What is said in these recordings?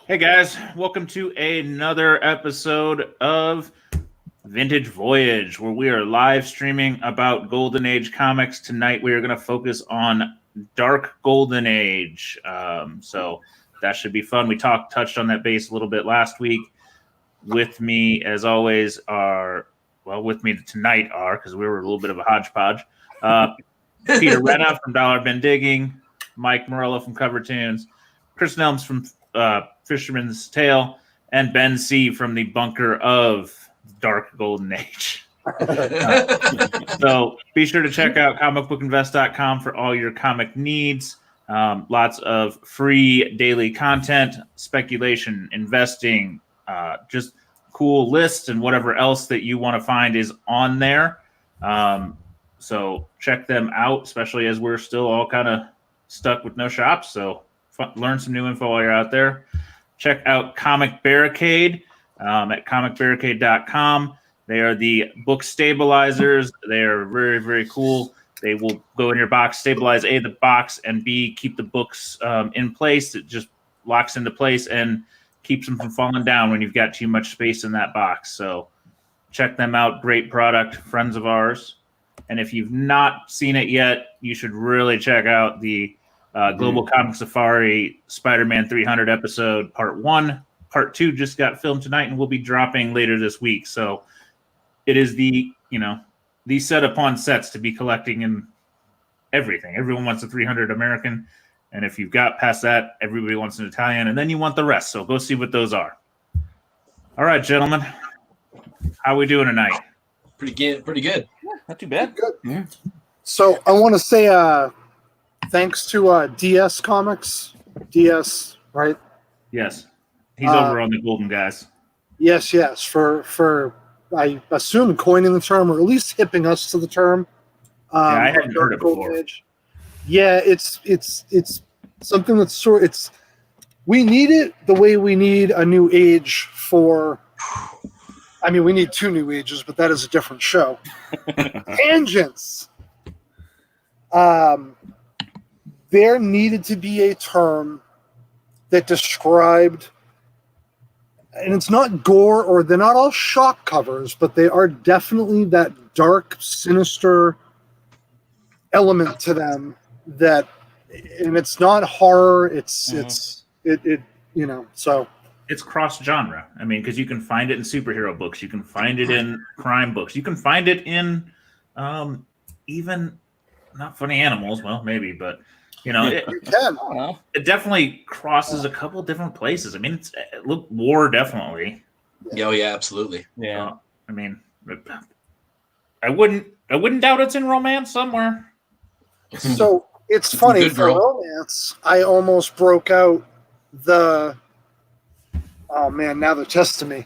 Hey guys, welcome to another episode of Vintage Voyage, where we are live streaming about Golden Age comics. Tonight we are going to focus on Dark Golden Age. So that should be fun. We touched on that base a little bit last week. With me, as always, with me tonight because we were a little bit of a hodgepodge. Peter Renna from Dollar Bin Digging, Mike Morello from Cover Tunes, Chris Nelms from Fisherman's Tale, and Ben C from the bunker of Dark Golden Age. So be sure to check out comicbookinvest.com for all your comic needs. Lots of free daily content, speculation, investing, just cool lists, and whatever else that you want to find is on there. So check them out, especially as we're still all kind of stuck with no shops. So learn some new info while you're out there. Check out Comic Barricade at comicbarricade.com. They are the book stabilizers. They are very, very cool. They will go in your box, stabilize A, the box, and B, keep the books in place. It just locks into place and keeps them from falling down when you've got too much space in that box. So check them out. Great product, friends of ours. And if you've not seen it yet, you should really check out the Global Comic Safari Spider-Man 300 episode part 1. Part 2 just got filmed tonight and will be dropping later this week. So it is the set upon sets to be collecting in everything. Everyone wants a 300 American. And if you've got past that, everybody wants an Italian. And then you want the rest. So go see what those are. All right, gentlemen. How are we doing tonight? Pretty good. Yeah, not too bad. Good. Yeah. So I want to say thanks to DS Comics. DS, right? Yes. He's over on the Golden Guys. Yes. For I assume coining the term, or at least hipping us to the term. I hadn't heard it before. Age. Yeah, it's something that's we need it the way we need a new age for. I mean, we need 2 new ages, but that is a different show. Tangents. There needed to be a term that described, and it's not gore, or they're not all shock covers, but they are definitely that dark, sinister element to them. That, and it's not horror. It's so. It's cross-genre. I mean, because you can find it in superhero books. You can find it in crime books. You can find it in even not funny animals. Well, maybe, but you can. It definitely crosses a couple different places. I mean, war definitely. Oh yeah, absolutely. Yeah. I mean, I wouldn't doubt it's in romance somewhere. So it's funny for romance. I almost broke out the. Oh man, now they're testing me.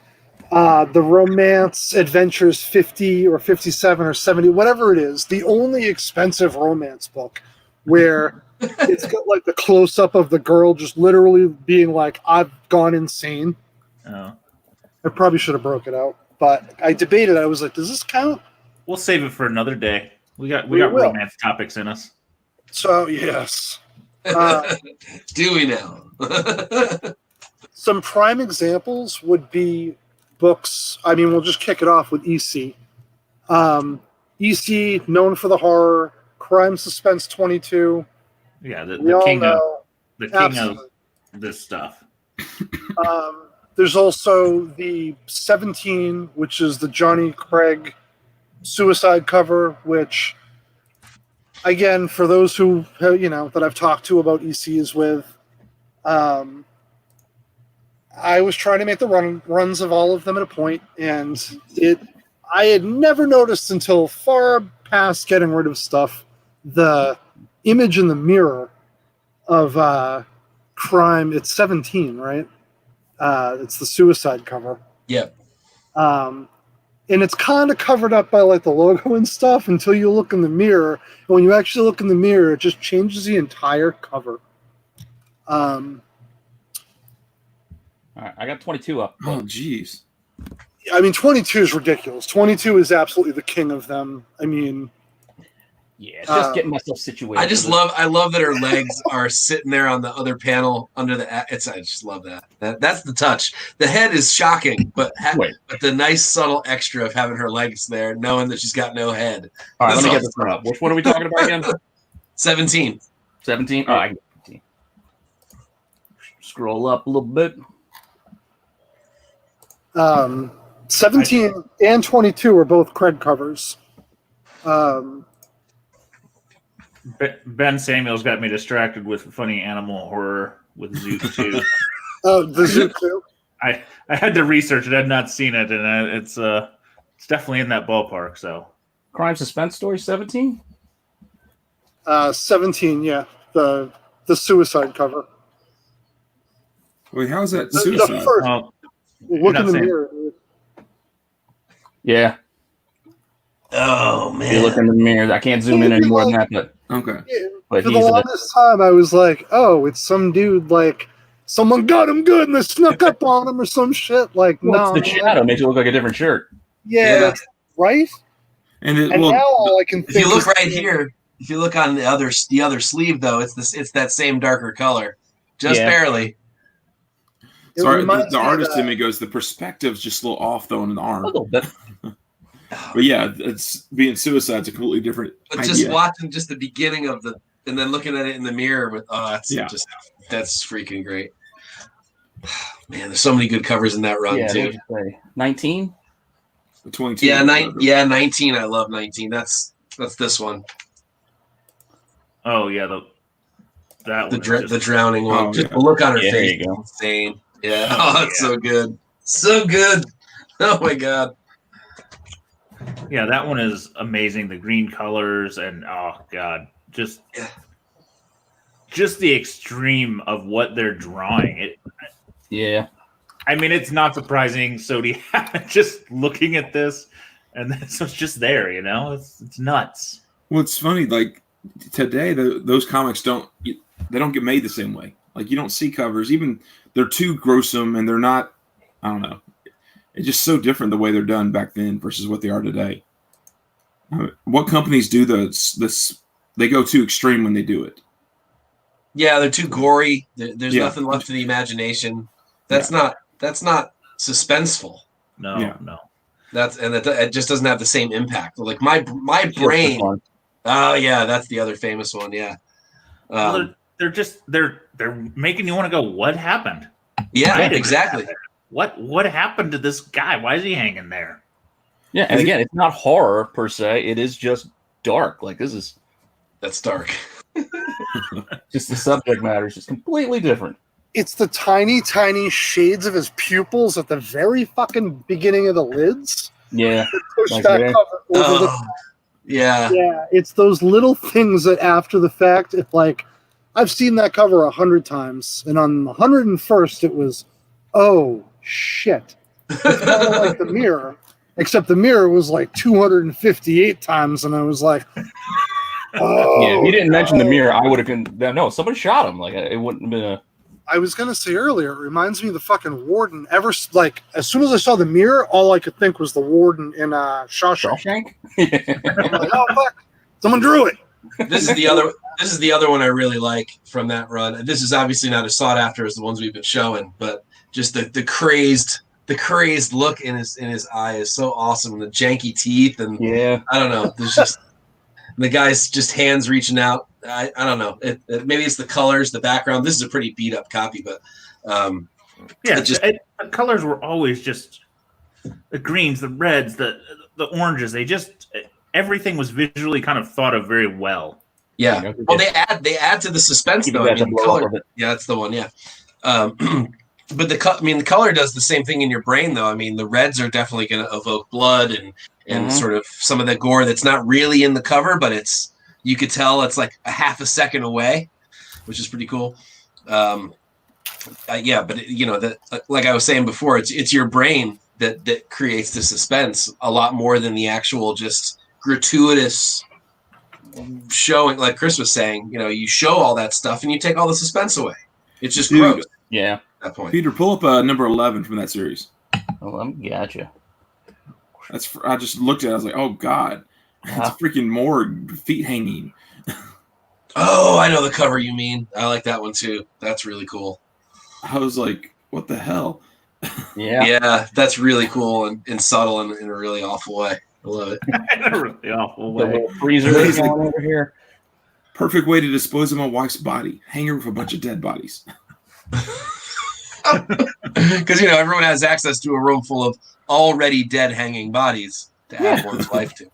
The Romance Adventures 50 or 57 or 70, whatever it is, the only expensive romance book where it's got like the close-up of the girl just literally being like, I've gone insane. Oh. I probably should have broke it out, but I debated. I was like, does this count? We'll save it for another day. We got romance topics in us. So, yes. Do we now? Some prime examples would be books. I mean, we'll just kick it off with EC. EC, known for the horror, crime suspense 22. Yeah, the king of this stuff. There's also the 17, which is the Jonny Craig suicide cover, which, again, for those who that I've talked to about EC is with. I was trying to make the runs of all of them at a point, and I had never noticed until far past getting rid of stuff, the image in the mirror of crime. It's 17, right? It's the suicide cover. Yeah. And it's kind of covered up by like the logo and stuff until you look in the mirror. And when you actually look in the mirror, it just changes the entire cover. All right, I got 22 up. Oh, jeez. I mean, 22 is ridiculous. 22 is absolutely the king of them. I mean, Yeah, just getting myself situated. I love that her legs are sitting there on the other panel under the. I just love that. That's the touch. The head is shocking, but the nice subtle extra of having her legs there, knowing that she's got no head. All right, let me get this one up. Which one are we talking about again? 17. 17. Oh, I can get 17. Scroll up a little bit. 17 and 22 are both cred covers. Ben Samuels got me distracted with funny animal horror with Zoot 2. Oh, the Zoot 2? I had to research it. I had not seen it, and it's definitely in that ballpark. So, Crime Suspense Story 17. 17, yeah, the suicide cover. Wait, how's that suicide? The first, look in the mirror. Yeah. Oh man! You look in the mirror. I can't zoom in any more than that, but okay. Yeah, but for the longest time, I was like, "Oh, it's some dude like someone got him good and they snuck up on him or some shit." Like, no, the shadow makes it look like a different shirt. Yeah. Right. And now all I can think if you look right here, if you look on the other sleeve, though, it's that same darker color, just barely. Sorry, the artist in me goes, the perspective's just a little off though in the arm. A little bit. But yeah, it's being suicide's a completely different But idea. just watching just the beginning of and then looking at it in the mirror with that's freaking great. Man, there's so many good covers in that run too. 19? 22. Yeah, 19. I love 19. That's this one. Oh yeah, the drowning one. Oh, just the look on her face. There you go. Insane. Yeah. Oh, that's so good. So good. Oh my god. Yeah, that one is amazing. The green colors and oh god, just the extreme of what they're drawing. Yeah. I mean, it's not surprising. So just looking at this, and so it's just there. It's nuts. Well, it's funny. Like today, those comics don't get made the same way. Like you don't see covers. Even they're too gruesome, and they're not. I don't know. It's just so different the way they're done back then versus what they are today. What companies do this? They go too extreme when they do it. Yeah, they're too gory. There's nothing left to the imagination. That's not suspenseful. No. It just doesn't have the same impact. Like my brain. Oh yeah, that's the other famous one. Yeah. They're making you want to go. What happened? Yeah, exactly. What happened to this guy? Why is he hanging there? Yeah, and again, it's not horror per se. It is just dark. Like that's dark. Just the subject matter is just completely different. It's the tiny, tiny shades of his pupils at the very fucking beginning of the lids. Yeah. Push that cover over yeah. Yeah, it's those little things that after the fact, if like I've seen that cover 100 times, and on the 101st it was, oh shit. It's kind of like the mirror, except the mirror was like 258 times, and I was like, oh. Yeah, if you didn't mention the mirror, I would have been. No, somebody shot him. Like it wouldn't have been a. I was gonna say earlier, it reminds me of the fucking warden. Like as soon as I saw the mirror, all I could think was the warden in Shawshank. I'm like, oh fuck, someone drew it. This is the other one I really like from that run. This is obviously not as sought after as the ones we've been showing, but just the crazed look in his eye is so awesome, and the janky teeth, and I don't know. There's just the guy's just hands reaching out. I don't know. Maybe it's the colors, the background. This is a pretty beat up copy, but the colors were always just the greens, the reds, the oranges. Everything was visually kind of thought of very well. Yeah. Well, they add to the suspense though. I mean, the color. Yeah, that's the one. Yeah. But the color does the same thing in your brain though. I mean, the reds are definitely going to evoke blood and sort of some of the gore that's not really in the cover, but you could tell it's like a half a second away, which is pretty cool. But like I was saying before, it's your brain that creates the suspense a lot more than the actual just gratuitous showing. Like Chris was saying, you show all that stuff and you take all the suspense away. It's just gross. Yeah. At that point. Peter, pull up number 11 from that series. Oh, gotcha. I just looked at it. I was like, oh god. It's a freaking morgue, feet hanging. Oh, I know the cover you mean. I like that one too. That's really cool. I was like, what the hell? Yeah, that's really cool and subtle in a really awful way. I love it. In a really awful The way. little freezer is going over here. Perfect way to dispose of my wife's body. Hang her with a bunch of dead bodies. Because everyone has access to a room full of already dead hanging bodies to add one's life to.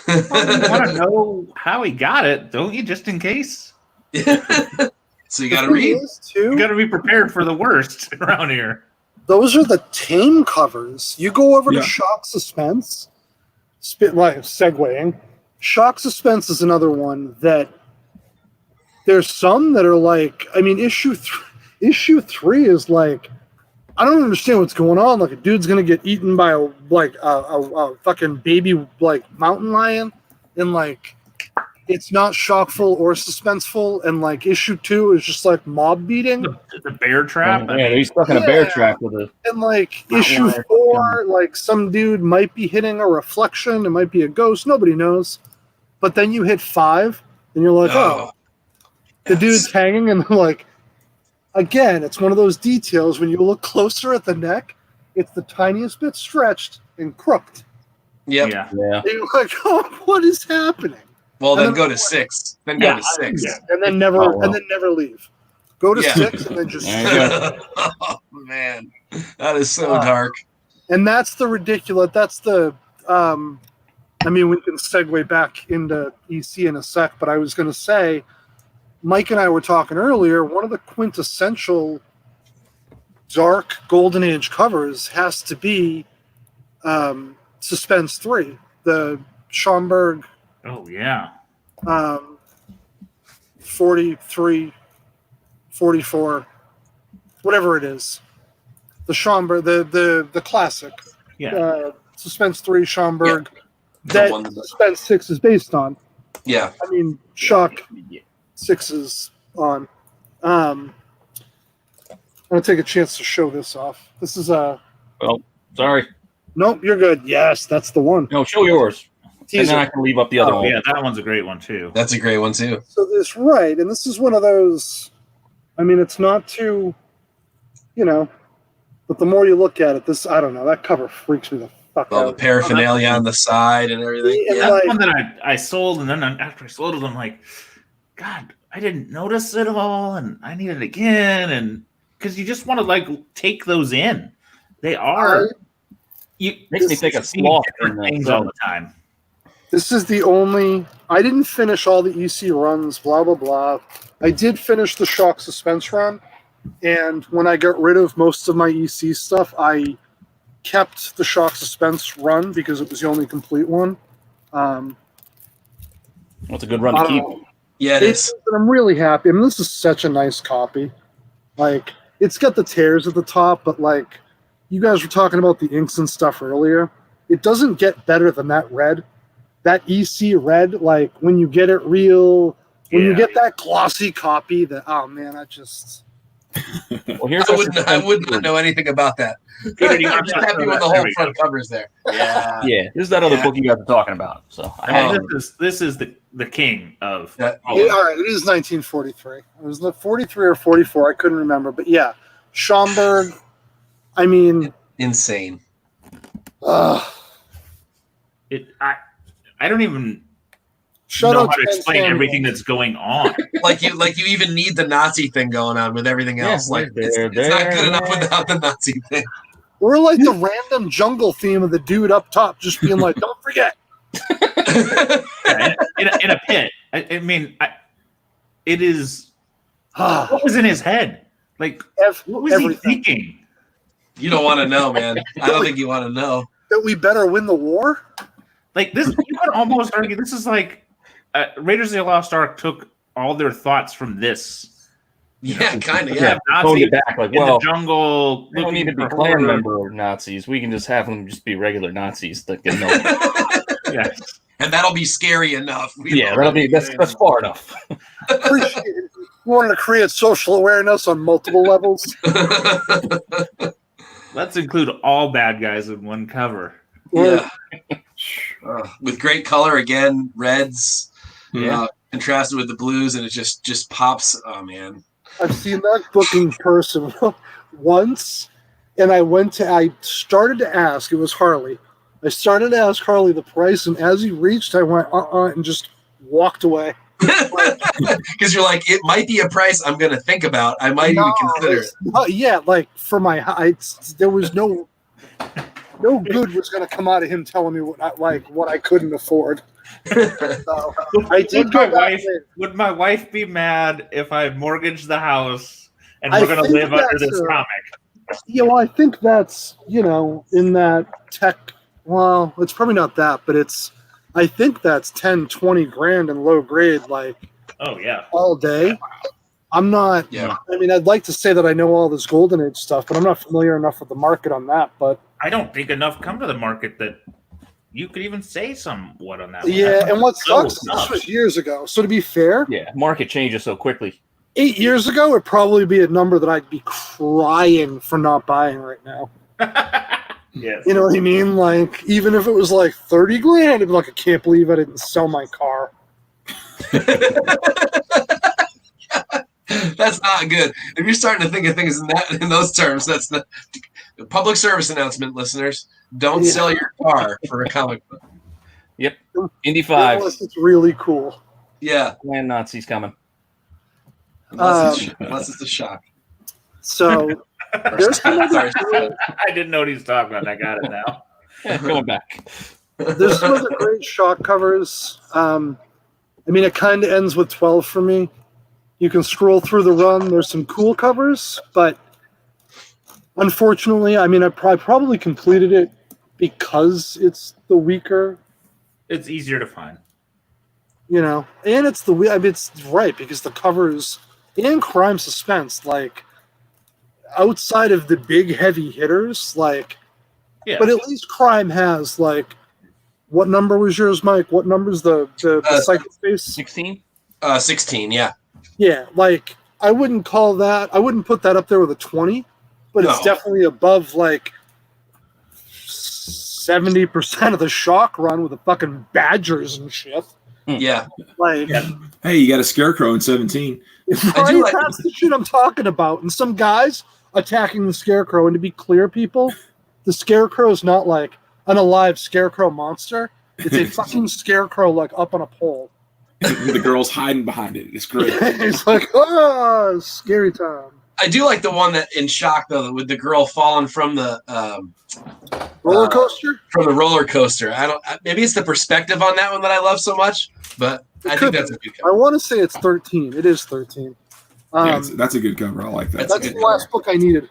Well, you want to know how he got it, don't you? Just in case. So you got to read. You got to be prepared for the worst around here. Those are the tame covers. You go over to Shock Suspense. Segueing. Shock Suspense is another one that there's some that are like, I mean, issue 3 is like, I don't understand what's going on. Like a dude's gonna get eaten by a fucking baby like mountain lion, and like it's not shockful or suspenseful. And like issue 2 is just like mob beating. The bear trap. Yeah, he's stuck in a bear trap with a. And like issue 4, like some dude might be hitting a reflection. It might be a ghost. Nobody knows. But then you hit 5, and you're like, oh, the dude's hanging, and like. Again, it's one of those details when you look closer at the neck, it's the tiniest bit stretched and crooked. Yep. Yeah. And you're like, oh, what is happening? Well, then go to 6. Then go to 6. Yeah. And then never leave. Go to 6 and then just Oh man. That is so dark. And that's the ridiculous. That's the I mean, we can segue back into EC in a sec, but I was gonna say Mike and I were talking earlier, one of the quintessential dark Golden Age covers has to be Suspense 3, the Schomburg. Oh, yeah. 43, 44, whatever it is. The Schomburg, the classic. Yeah. Suspense 3, Schomburg. Yeah. That Suspense 6 is based on. Yeah. I mean, Shock 6 is on. I'm gonna take a chance to show this off. This is a. Well, sorry. Nope, you're good. Yes, that's the one. No, show yours. Teaser. And then I can leave up the other one. Yeah, that one's a great one too. That's a great one too. So this and this is one of those. I mean, it's not too, but the more you look at it, I don't know. That cover freaks me the fuck out. All the paraphernalia on the side and everything. And That's one that I sold, and then after I sold it, I'm like, God, I didn't notice it all, and I need it again, and because you just want to like take those in. They are. Makes me think of sloth things all the time. This is the only. I didn't finish all the EC runs. Blah blah blah. I did finish the Shock Suspense run, and when I got rid of most of my EC stuff, I kept the Shock Suspense run because it was the only complete one. That's a good run to keep. Yeah, it is. And I'm really happy. I mean, this is such a nice copy. Like, it's got the tears at the top, but like, you guys were talking about the inks and stuff earlier. It doesn't get better than that red. That EC red, like, when you get it real, when you get that glossy copy, oh man, I just... Well, here's I would not know anything about that. I'm just happy with the whole front covers there. Yeah. Yeah, this is that other book you guys are talking about. So This is the king of. All right, it is 1943. It was the 43 or 44. I couldn't remember, but yeah, Schomburg. I mean, insane. I don't even know how to explain everything that's going on. like you even need the Nazi thing going on with everything else. Like it's not good enough without the Nazi thing. Or like the random jungle theme of the dude up top just being like, "Don't forget." in a pit. I mean, it is. What was in his head? Like, what was he thinking? You don't want to know, man. I don't think you want to know. That we better win the war? Like this, you could almost argue this is like Raiders of the Lost Ark took all their thoughts from this. Yeah, kind of. Yeah, Nazi it back like, in the jungle. We don't need to be clan member Nazis. We can just have them just be regular Nazis that can know. Yes. And that'll be scary enough. That's far enough. Appreciate it. We wanted to create social awareness on multiple levels. Let's include all bad guys in one cover. Yeah. with great color again, reds, Yeah. contrasted with the blues, and it just pops. Oh man, I've seen that book in person once, and I started to ask. It was Harley. I started to ask Harley the price, and as he reached, I went and just walked away. because you're like, it might be a price I'm going to think about. I might even consider it. Yeah, like for my height, there was no good was going to come out of him telling me what I couldn't afford. So, I did would my wife be mad if I mortgaged the house and we're going to live under this comic? Yeah, well, I think that's, in that tech, well, it's probably not that, but I think that's 10, 20 grand in low grade, like, oh yeah, all day. I'm not, I mean, I'd like to say that I know all this Golden Age stuff, but I'm not familiar enough with the market on that, but. I don't think enough come to the market that you could even say somewhat on that. Yeah, and what sucks, this was years ago. So to be fair, market changes so quickly. 8 years ago, it'd probably be a number that I'd be crying for not buying right now. Yes. You know what I mean? Like, even if it was like 30 grand, I'd be like, I can't believe I didn't sell my car. That's not good. If you're starting to think of things in those terms, that's the public service announcement, listeners. Don't sell your car for a comic book. Yep. Indy 5. Unless it's really cool. Yeah. Land Nazis coming. Unless it's a shock. So there's I didn't know what he's talking about. I got it now. Going back. There's some other great shock covers. I mean, it kind of ends with 12 for me. You can scroll through the run. There's some cool covers, but unfortunately, I mean, I probably completed it because it's the weaker. It's easier to find. And it's it's right because the covers and crime suspense, like outside of the big heavy hitters, like, but at least crime has like, what number was yours, Mike? What number's the Psycho Space? 16? 16, yeah. Yeah, like I wouldn't put that up there with a 20, but it's definitely above like 70% of the shock run with the fucking Badgers and shit. Yeah. Like, hey, you got a Scarecrow in 17. Right, that's the shit I'm talking about. And some guys attacking the Scarecrow. And to be clear, people, the Scarecrow is not like an alive Scarecrow monster. It's a fucking Scarecrow like up on a pole. The girl's hiding behind it. It's great. It's like, oh, scary time. I do like the one that in shock though, with the girl falling from the roller coaster. From the roller coaster. Maybe it's the perspective on that one that I love so much, but I think that's a good cover. I want to say it's 13. It is 13. That's a good cover. I like that. That's the last book I needed.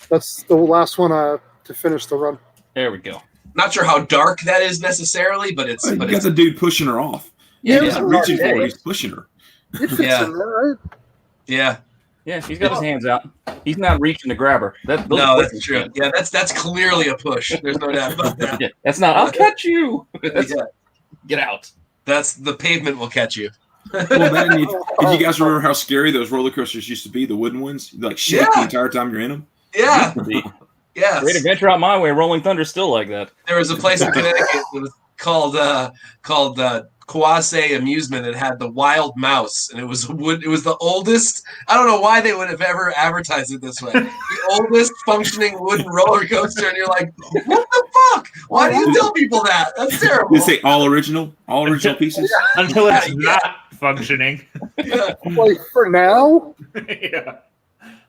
That's the last one to finish the run. There we go. Not sure how dark that is necessarily, but it's. You got the dude pushing her off. Yeah, he's not reaching for her. He's pushing her. It fits in there, right? Yeah. Yeah, he's got his hands out. He's not reaching to grab her. That's true. Yeah, that's clearly a push. There's no doubt about that. Yeah, that's not. I'll catch you. Get out. That's the pavement will catch you. Well, if you guys remember how scary those roller coasters used to be, the wooden ones, you like shake the entire time you're in them. Yeah. Yeah. Great Adventure Out My Way. Rolling Thunder's still like that. There was a place in Connecticut that was called Quasi Amusement. It had the Wild Mouse, and it was the oldest. I don't know why they would have ever advertised it this way. The oldest functioning wooden roller coaster, and you're like, what the fuck? Why do you tell people that? That's terrible. They say all original pieces until it's not functioning. Yeah. Like for now. Yeah.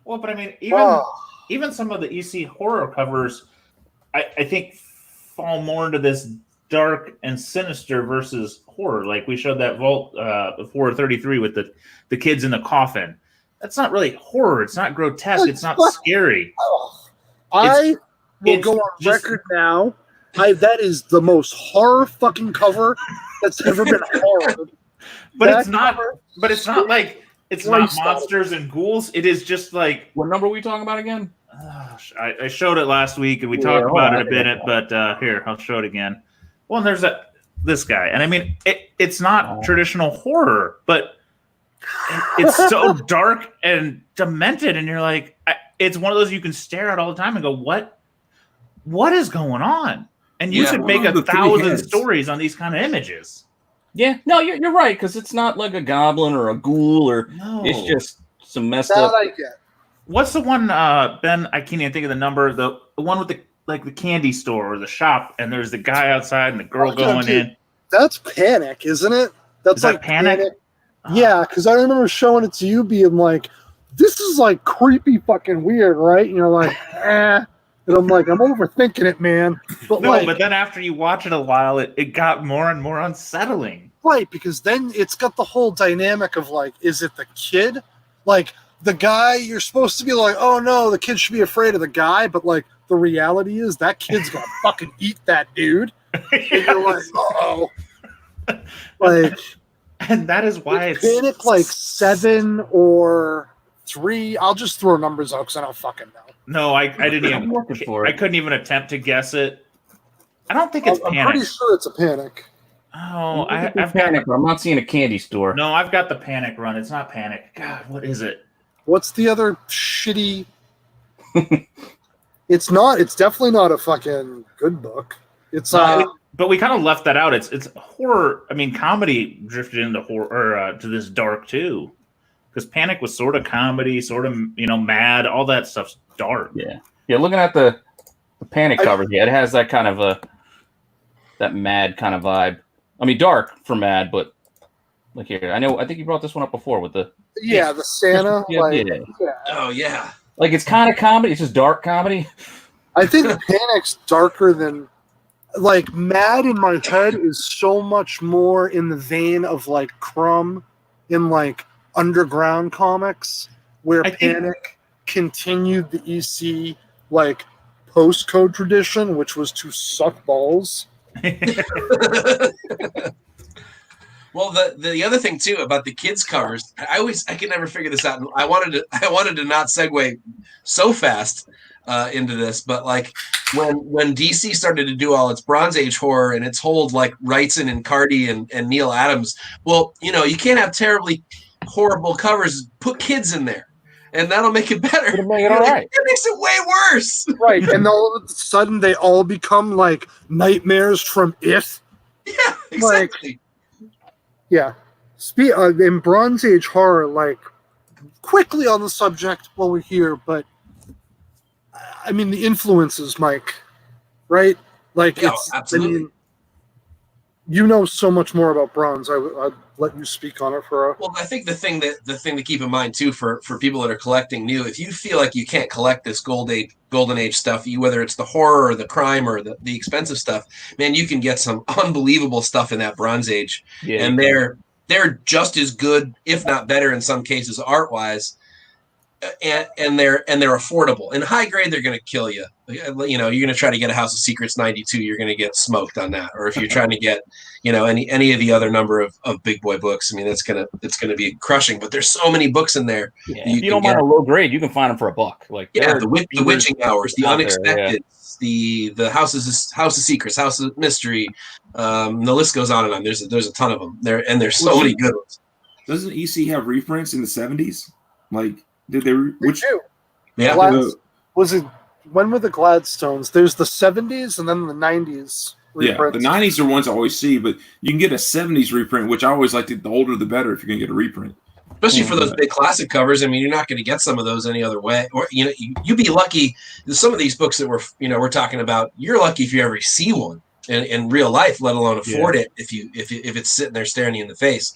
Well, but I mean, even some of the EC horror covers, I think fall more into this dark and sinister versus horror. Like we showed that Vault 433 with the kids in the coffin. That's not really horror. It's not grotesque. It's not scary. I will go on record now. That is the most horror fucking cover that's ever been horror. But it's not like it's not monsters and ghouls. It is just like, what number are we talking about again? I showed it last week and we talked about it a bit, but here, I'll show it again. Well, there's this guy, and I mean, it's not traditional horror, but it's so dark and demented, and you're like, it's one of those you can stare at all the time and go, what is going on? And you could make 1,000 stories on these kind of images. Yeah, no, you're right, because it's not like a goblin or a ghoul, or it's just some messed up. I get. What's the one, Ben? I can't even think of the number. The one with the candy store or the shop, and there's the guy outside and the girl going in. That's Panic, isn't it? That's like Panic. Yeah, because I remember showing it to you, being like, "This is like creepy, fucking weird, right?" And you're like, "Eh." And I'm like, I'm overthinking it, man. But but then after you watch it a while, it got more and more unsettling. Right, because then it's got the whole dynamic of like, is it the kid? Like, the guy, you're supposed to be like, oh no, the kid should be afraid of the guy, but like, the reality is that kid's gonna fucking eat that dude. Yes. And you're like, uh-oh. Like, and that is why it's Panic like 7 or 3. I'll just throw numbers out because I don't fucking know. No, I didn't even. I couldn't even attempt to guess it. I don't think it's Panic. I'm pretty sure it's a Panic. Oh, I've Panic. I'm not seeing a candy store. No, I've got the Panic run. It's not Panic. God, what is it? What's the other shitty? It's not. It's definitely not a fucking good book. It's but we kind of left that out. It's horror. I mean, comedy drifted into horror or to this dark too, because Panic was sort of comedy, sort of mad. All that stuff's dark. Yeah. Looking at the Panic cover, it has that kind of that mad kind of vibe. I mean, dark for mad, but look here. I think you brought this one up before with the the Santa. Oh yeah. Like it's kind of comedy. It's just dark comedy. I think Panic's darker than like Mad in my head is so much more in the vein of like Crumb in like underground comics, where Panic continued the EC like postcode tradition, which was to suck balls. Well, the other thing too about the kids covers, I can never figure this out. I wanted to not segue so fast into this, but like when DC started to do all its Bronze Age horror and its whole like Wrightson and Cardy and Neil Adams, well, you can't have terribly horrible covers. Put kids in there, and that'll make it better. It'll make it all right. It makes it way worse. Right, and all of a sudden they all become like nightmares from It. Yeah, exactly. Yeah. In Bronze Age horror, like, quickly on the subject while we're here, but I mean, the influences, Mike, right? Like, absolutely. I mean, you know so much more about Bronze. I'd let you speak on it for a... Well, I think the thing to keep in mind too for people that are collecting new, if you feel like you can't collect this golden age stuff, whether it's the horror or the crime or the expensive stuff, man, you can get some unbelievable stuff in that Bronze Age, and they're just as good, if not better, in some cases art wise. And they're affordable. In high grade, they're going to kill you. You're going to try to get a House of Secrets 92, you're going to get smoked on that. Or if you're trying to get, any of the other number of big boy books, I mean, it's going to be crushing. But there's so many books in there. Yeah, if you don't mind a low grade, you can find them for $1. Like the Witching Hours, the Unexpected, the House of Secrets, House of Mystery. The list goes on and on. There's a ton of them there, and there's so many good ones. Doesn't EC have reprints in the 70s? Like. Did they? Yeah. Was it? When were the Gladstones? There's the 70s and then the 90s. Reprints. Yeah, the 90s are ones I always see, but you can get a 70s reprint, which I always like. The older, the better. If you're gonna get a reprint, especially for those big classic covers. I mean, you're not going to get some of those any other way. Or you'd be lucky. Some of these books that we're talking about, you're lucky if you ever see one in real life, let alone afford it if it's sitting there staring you in the face.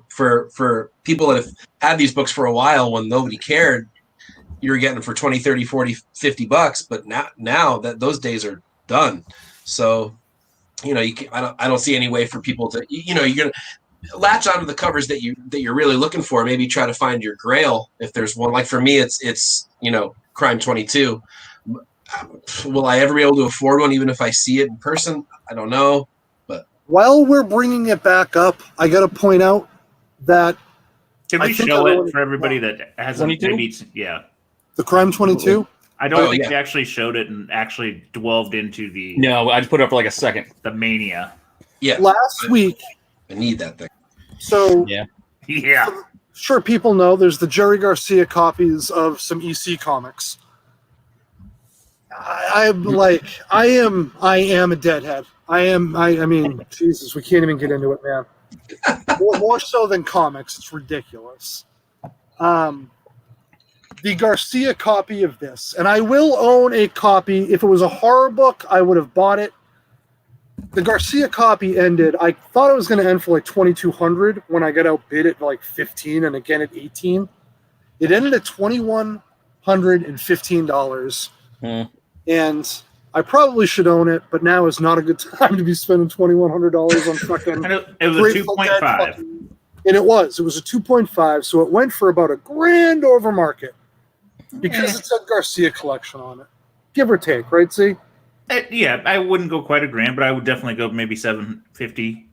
For people that have had these books for a while when nobody cared, you were getting them for 20, 30, 40, 50 bucks. But now that those days are done. So, I don't see any way for people to, you're going to latch onto the covers that you're really looking for. Maybe try to find your grail. If there's one, like for me, it's Crime 22. Will I ever be able to afford one, even if I see it in person? I don't know. While we're bringing it back up, I got to point out that... Can we show it for everybody that hasn't maybe... Yeah. The Crime 22? I don't think they actually showed it and actually delved into the... No, I just put it up for like a second. The mania. Yeah. Last week... I need that thing. So... Yeah. Sure, people know there's the Jerry Garcia copies of some EC comics. I'm like, I am a deadhead. I mean, Jesus, we can't even get into it, man. More so than comics, it's ridiculous. The Garcia copy of this, and I will own a copy. If it was a horror book, I would have bought it. The Garcia copy ended. I thought it was going to end for like $2,200 when I got outbid at like $15 and again at $18. It ended at $2,115. And I probably should own it, but now is not a good time to be spending $2,100 on fucking. It was a 2.5. And it was a 2.5, so it went for about $1,000 over market because it said Garcia collection on it, give or take, right? See, yeah, I wouldn't go quite $1,000, but I would definitely go maybe $750.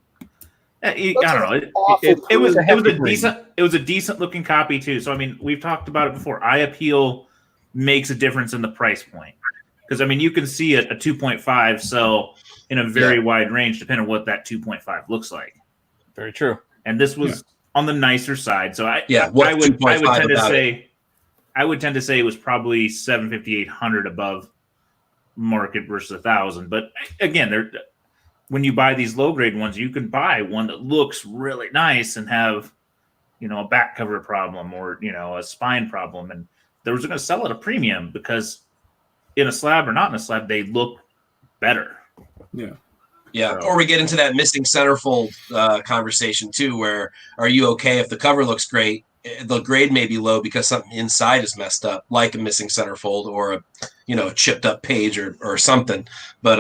I don't know. It was a decent looking copy too. So I mean, we've talked about it before. Eye appeal makes a difference in the price point because I mean you can see a 2.5 sell in a very wide range depending on what that 2.5 looks like. Very true. And this was on the nicer side. So I would tend to say it was probably 750, 800 above market versus 1,000. But again, when you buy these low grade ones, you can buy one that looks really nice and have, a back cover problem or, a spine problem. And they're going to sell at a premium because in a slab or not in a slab, they look better. Yeah. Yeah, or we get into that missing centerfold conversation too, where are you okay if the cover looks great? The grade may be low because something inside is messed up, like a missing centerfold or a chipped up page or something. But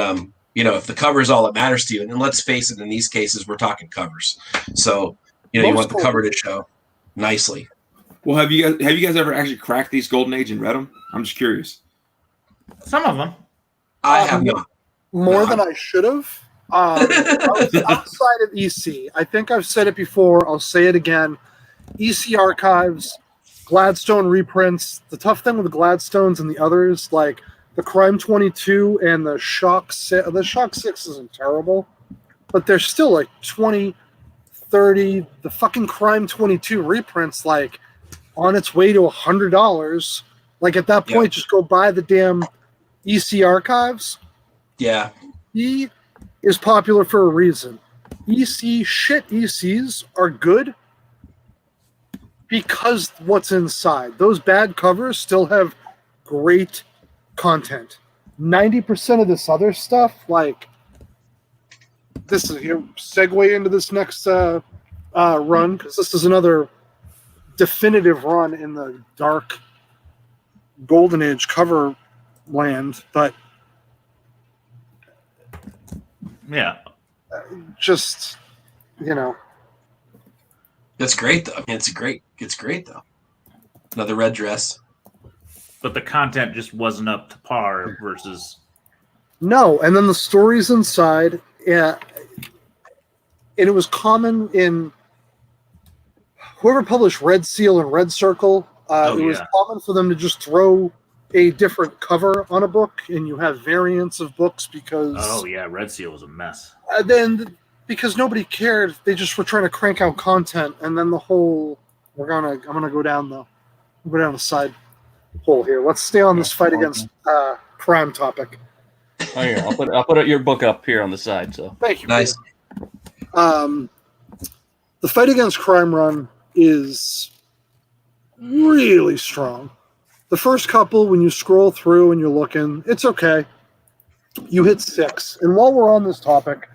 if the cover is all that matters to you, and let's face it, in these cases we're talking covers, so you want the cover to show nicely. Well, have you guys ever actually cracked these Golden Age and read them? I'm just curious. Some of them, I have not. More than I should have. I was outside of EC. I think I've said it before. I'll say it again. EC archives, Gladstone reprints. The tough thing with the Gladstones and the others, like the Crime 22 and the Shock 6. The Shock 6 isn't terrible, but they're still like 20, 30. The fucking Crime 22 reprints, like on its way to $100. Like at that point, just go buy the damn EC archives. Yeah. He is popular for a reason. ECs are good because what's inside. Those bad covers still have great content. 90% of this other stuff, like this is your segue into this next run, because this is another definitive run in the dark Golden Age cover land, but just that's great though. I mean, it's great though. Another red dress, but the content just wasn't up to par versus no. And then the stories inside, and it was common in whoever published Red Seal and Red Circle. It was common for them to just throw a different cover on a book, and you have variants of books because Red Seal was a mess. Then because nobody cared, they just were trying to crank out content, and then the whole I'm gonna go down the side hole here. Let's stay on this fight against crime topic. Oh yeah, I'll put your book up here on the side. So thank you. Nice. The fight against crime run is really strong. The first couple, when you scroll through and you're looking, it's okay. You hit 6. And while we're on this topic,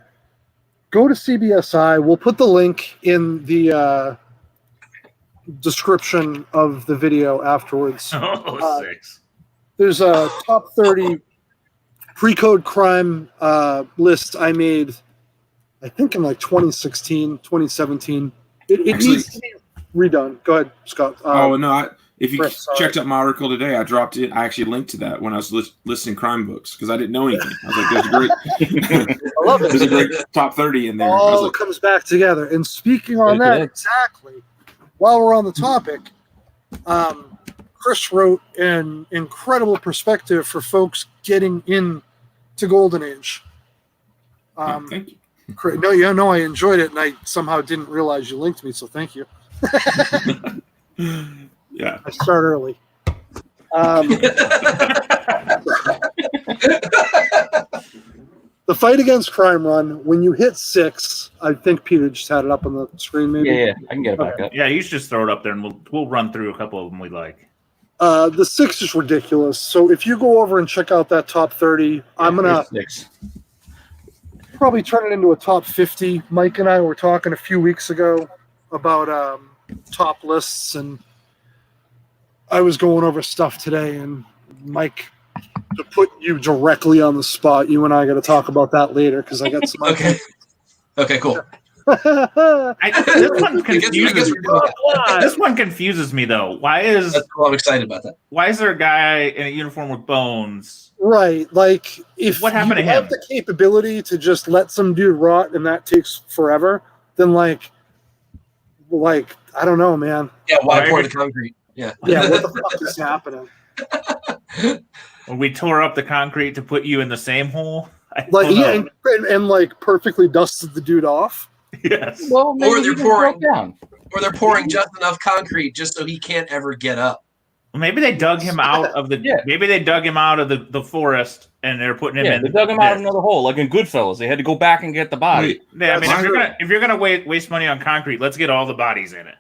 go to CBSI. We'll put the link in the description of the video afterwards. 6. There's a top 30 pre-code crime list I made, I think in like 2016, 2017. It needs to be redone. Go ahead, Scott. If you checked out my article today, I dropped it. I actually linked to that when I was listing crime books because I didn't know anything. I was like, "There's a great, I love it. There's a great top 30 in there." All comes back together. And speaking on that, exactly. While we're on the topic, Chris wrote an incredible perspective for folks getting into Golden Age. Thank you. No, I enjoyed it, and I somehow didn't realize you linked me. So thank you. Yeah, I start early. The fight against Crime Run, when you hit 6, I think Peter just had it up on the screen, maybe. Yeah, I can get it back up. Yeah, you should just throw it up there, and we'll run through a couple of them we like. The 6 is ridiculous. So if you go over and check out that top 30, I'm gonna probably turn it into a top 50. Mike and I were talking a few weeks ago about top lists, and I was going over stuff today, and Mike, to put you directly on the spot, you and I got to talk about that later because I got some. Okay. Okay. Cool. This one confuses me though. That's cool. I'm excited about that. Why is there a guy in a uniform with bones? Right, like if what happened you to have him? the capability to just let some dude rot and that takes forever, then like I don't know, man. Yeah, why pour the concrete? Yeah. Yeah, what the fuck is happening? When we tore up the concrete to put you in the same hole. And like perfectly dusted the dude off. Yes. Well, or they're pouring just enough concrete just so he can't ever get up. Maybe they dug him out of the. Maybe they dug him out of the forest and they're putting him in. They dug him out of another hole, like in Goodfellas. They had to go back and get the body. Yeah, I mean, if you're gonna waste money on concrete, let's get all the bodies in it.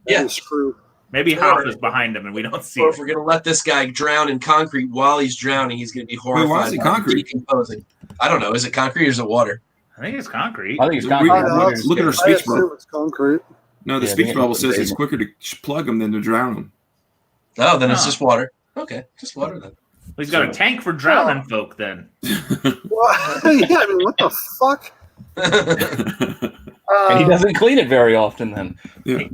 Yeah, true. Maybe Hop is behind him and we don't see. Or if we're gonna let this guy drown in concrete while he's drowning, he's gonna be horrified. Why is it concrete? Decomposing. I don't know. Is it concrete or is it water? I think it's concrete. I think it's concrete. Look at our speech bubble. It's concrete. No, the speech bubble says it's quicker to plug them than to drown them. Oh, then it's just water. Okay, just water then. Well, he's got a tank for drowning folk then. Well, yeah, I mean, what the fuck? And he doesn't clean it very often then. Yeah.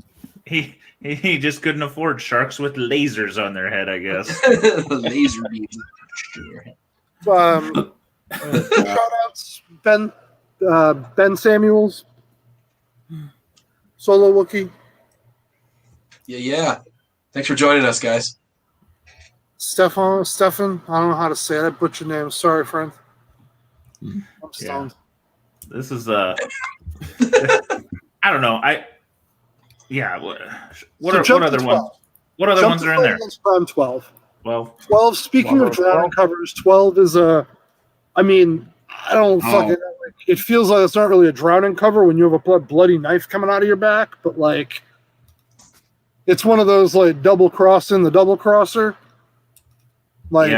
He just couldn't afford sharks with lasers on their head, I guess. Laser beams. Shout outs, Ben Samuels, Solo Wookie. Yeah. Thanks for joining us, guys. Stefan, I don't know how to say it. I butchered your name. Sorry, friend. I'm stoned. Yeah. This is I don't know. What other ones? What other ones are in there? Prime 12. 12. Speaking of drowning covers, 12 is I don't fucking know. It feels like it's not really a drowning cover when you have a bloody knife coming out of your back, but like it's one of those like double crossing the double crosser. Like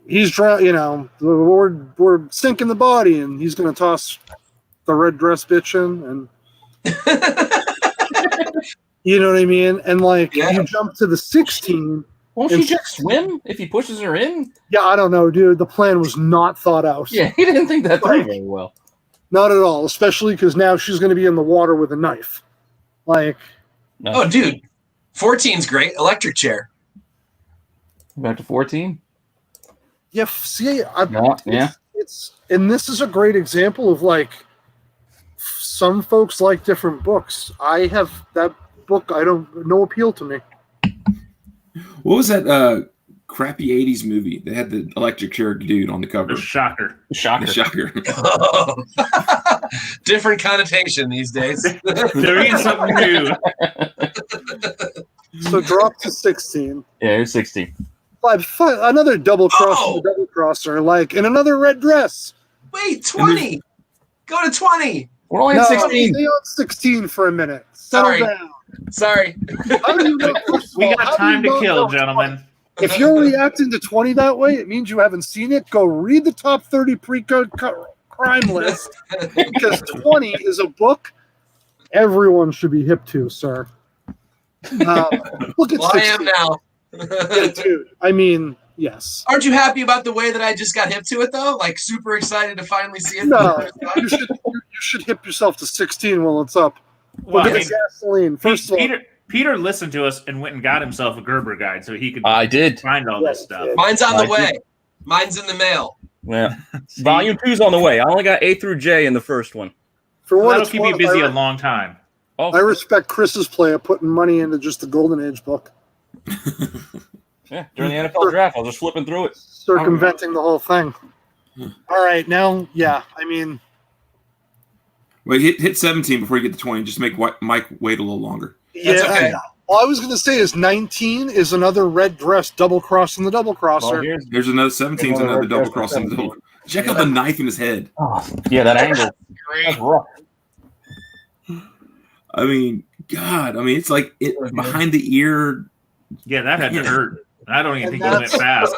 he's drowning. We're sinking the body, and he's gonna toss the red dress bitch in, and you know what I mean. And like you jump to the 16. Won't she just swim if he pushes her in? Yeah, I don't know, dude. The plan was not thought out. Yeah, he didn't think that through very well. Not at all, especially because now she's going to be in the water with a knife. Like, oh, dude, 14's great. Electric chair. Back to 14. Yeah, see, it's and this is a great example of like some folks like different books. I have that book. No appeal to me. What was that crappy 80s movie that had the electric chair dude on the cover? The Shocker. Oh. Different connotation these days. There is something new. So drop to 16. Yeah, here's 16. Another double crosser, like in another red dress. Wait, 20. Go to 20. We're only at 16. Stay on 16 for a minute. Settle down. Sorry. We got time to kill, gentlemen. If you're reacting to 20 that way, it means you haven't seen it. Go read the top 30 pre-code crime list, because 20 is a book everyone should be hip to, sir. Look at 16. I am now. Yeah, dude. I mean, yes. Aren't you happy about the way that I just got hip to it, though? Like, super excited to finally see it? No, you should hip yourself to 16 while it's up. Look at the gasoline. First of all, Peter listened to us and went and got himself a Gerber guide so he could find all this stuff. Mine's on the way. Mine's in the mail. Yeah. Volume 2's on the way. I only got A through J in the first one. That'll keep you busy a long time. I respect Chris's play of putting money into just the Golden Age book. Yeah, during the NFL draft, I was just flipping through it. Circumventing the whole thing. All right, now, I mean... Wait, hit 17 before you get to 20. Just make Mike wait a little longer. Yeah, That's okay. All I was going to say is 19 is another red dress double cross in the double crosser. Well, There's another 17's another double cross in the double. Check out the knife in his head. Oh, yeah, that angle. That's rough. I mean, God. I mean, it's like it behind the ear. Yeah, that had to hurt. I don't even think it went fast.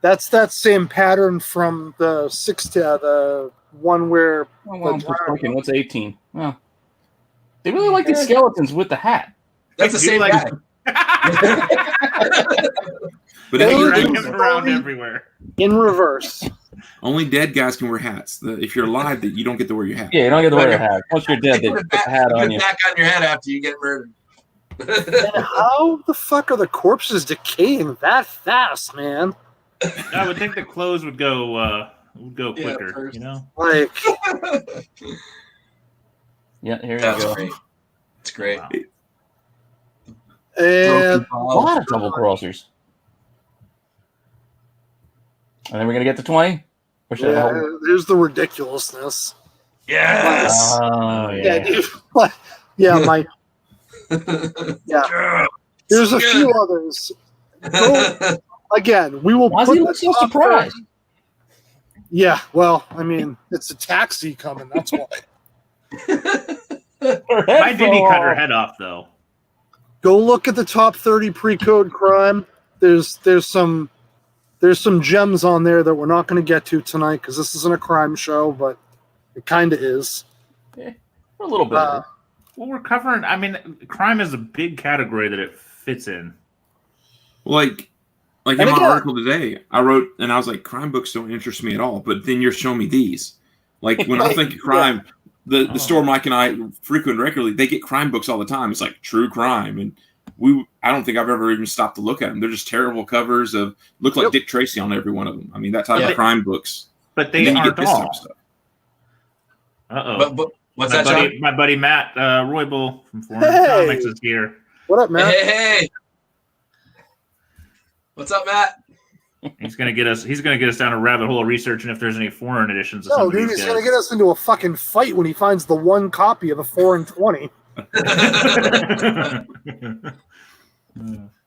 That's that same pattern from the the one where. What's 18? Oh. They really like these skeletons with the hat. That's the same guy. But around everywhere. In reverse. Only dead guys can wear hats. If you're alive, that you don't get to wear your hat. Yeah, you don't get to wear your hat. Once you're dead, they put the hat on you. Back on your head after you get murdered. And how the fuck are the corpses decaying that fast, man? I would think the clothes would go quicker, you know? Like, yeah, here you That's go. great. It's great. Wow. and A lot of double crossers. And then we're gonna get to 20. Or should I hold? there's the ridiculousness. Yes. Oh, Yeah, dude. Yeah, my. Yeah. There's a few others. Again, we will. Why is he look so surprised? Yeah, well, I mean, it's a taxi coming. That's why. Why did he cut her head off, though? Go look at the top 30 pre-code crime. There's some gems on there that we're not going to get to tonight because this isn't a crime show, but it kind of is. Yeah, a little bit. Well, we're covering. I mean, crime is a big category that it fits in. Like in my article today, I wrote, and I was like, crime books don't interest me at all. But then you're showing me these. Like when I think of crime, the store Mike and I frequent regularly, they get crime books all the time. It's like true crime, and I don't think I've ever even stopped to look at them. They're just terrible covers of look like Dick Tracy on every one of them. I mean, that type of crime books. But they aren't all. But what's my that, buddy, John? my buddy Matt Roybal from Foreign Comics is here. What up, Matt? Hey. What's up, Matt? He's gonna get us down a rabbit hole of researching if there's any foreign editions. No, dude, he's going to get us into a fucking fight when he finds the one copy of the 4 and 20.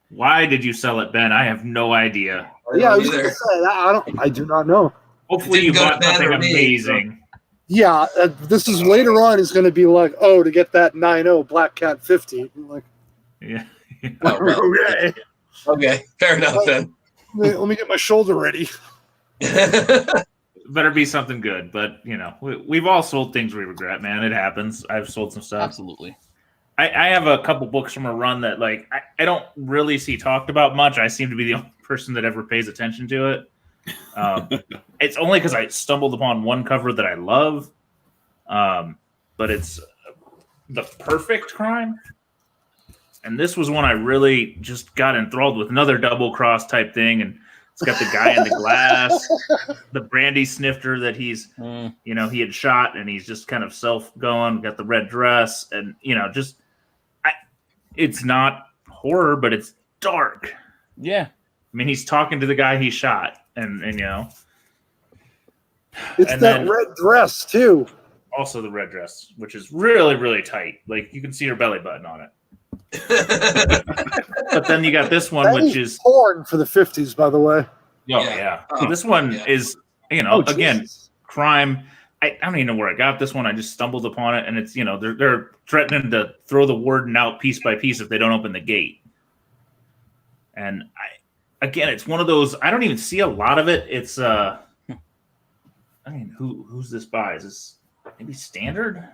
Why did you sell it, Ben? I have no idea. Yeah, I was going to say, I do not know. Hopefully you bought something amazing. Yeah, this is later on is going to be like, to get that 9.0 Black Cat 50. I'm like, Yeah. okay. Okay, fair enough then. Let me get my shoulder ready. Better be something good, but we've all sold things we regret, man. It happens. I've sold some stuff. Absolutely. I have a couple books from a run that I don't really see talked about much. I seem to be the only person that ever pays attention to it. It's only because I stumbled upon one cover that I love, but it's The Perfect Crime. And this was one I really just got enthralled with. Another double cross type thing, and it's got the guy in the glass, the brandy snifter that he's, he had shot, and he's just kind of self-going. Got the red dress, and it's not horror, but it's dark. Yeah, I mean, he's talking to the guy he shot, and it's that red dress too. Also, the red dress, which is really, really tight. Like you can see her belly button on it. But then you got this one, which is porn for the 50s, by the way. Oh yeah. This one is, again, crime. I don't even know where I got this one. I just stumbled upon it, and it's they're threatening to throw the warden out piece by piece if they don't open the gate. And it's one of those. I don't even see a lot of it. It's who's this by? Is this maybe Standard?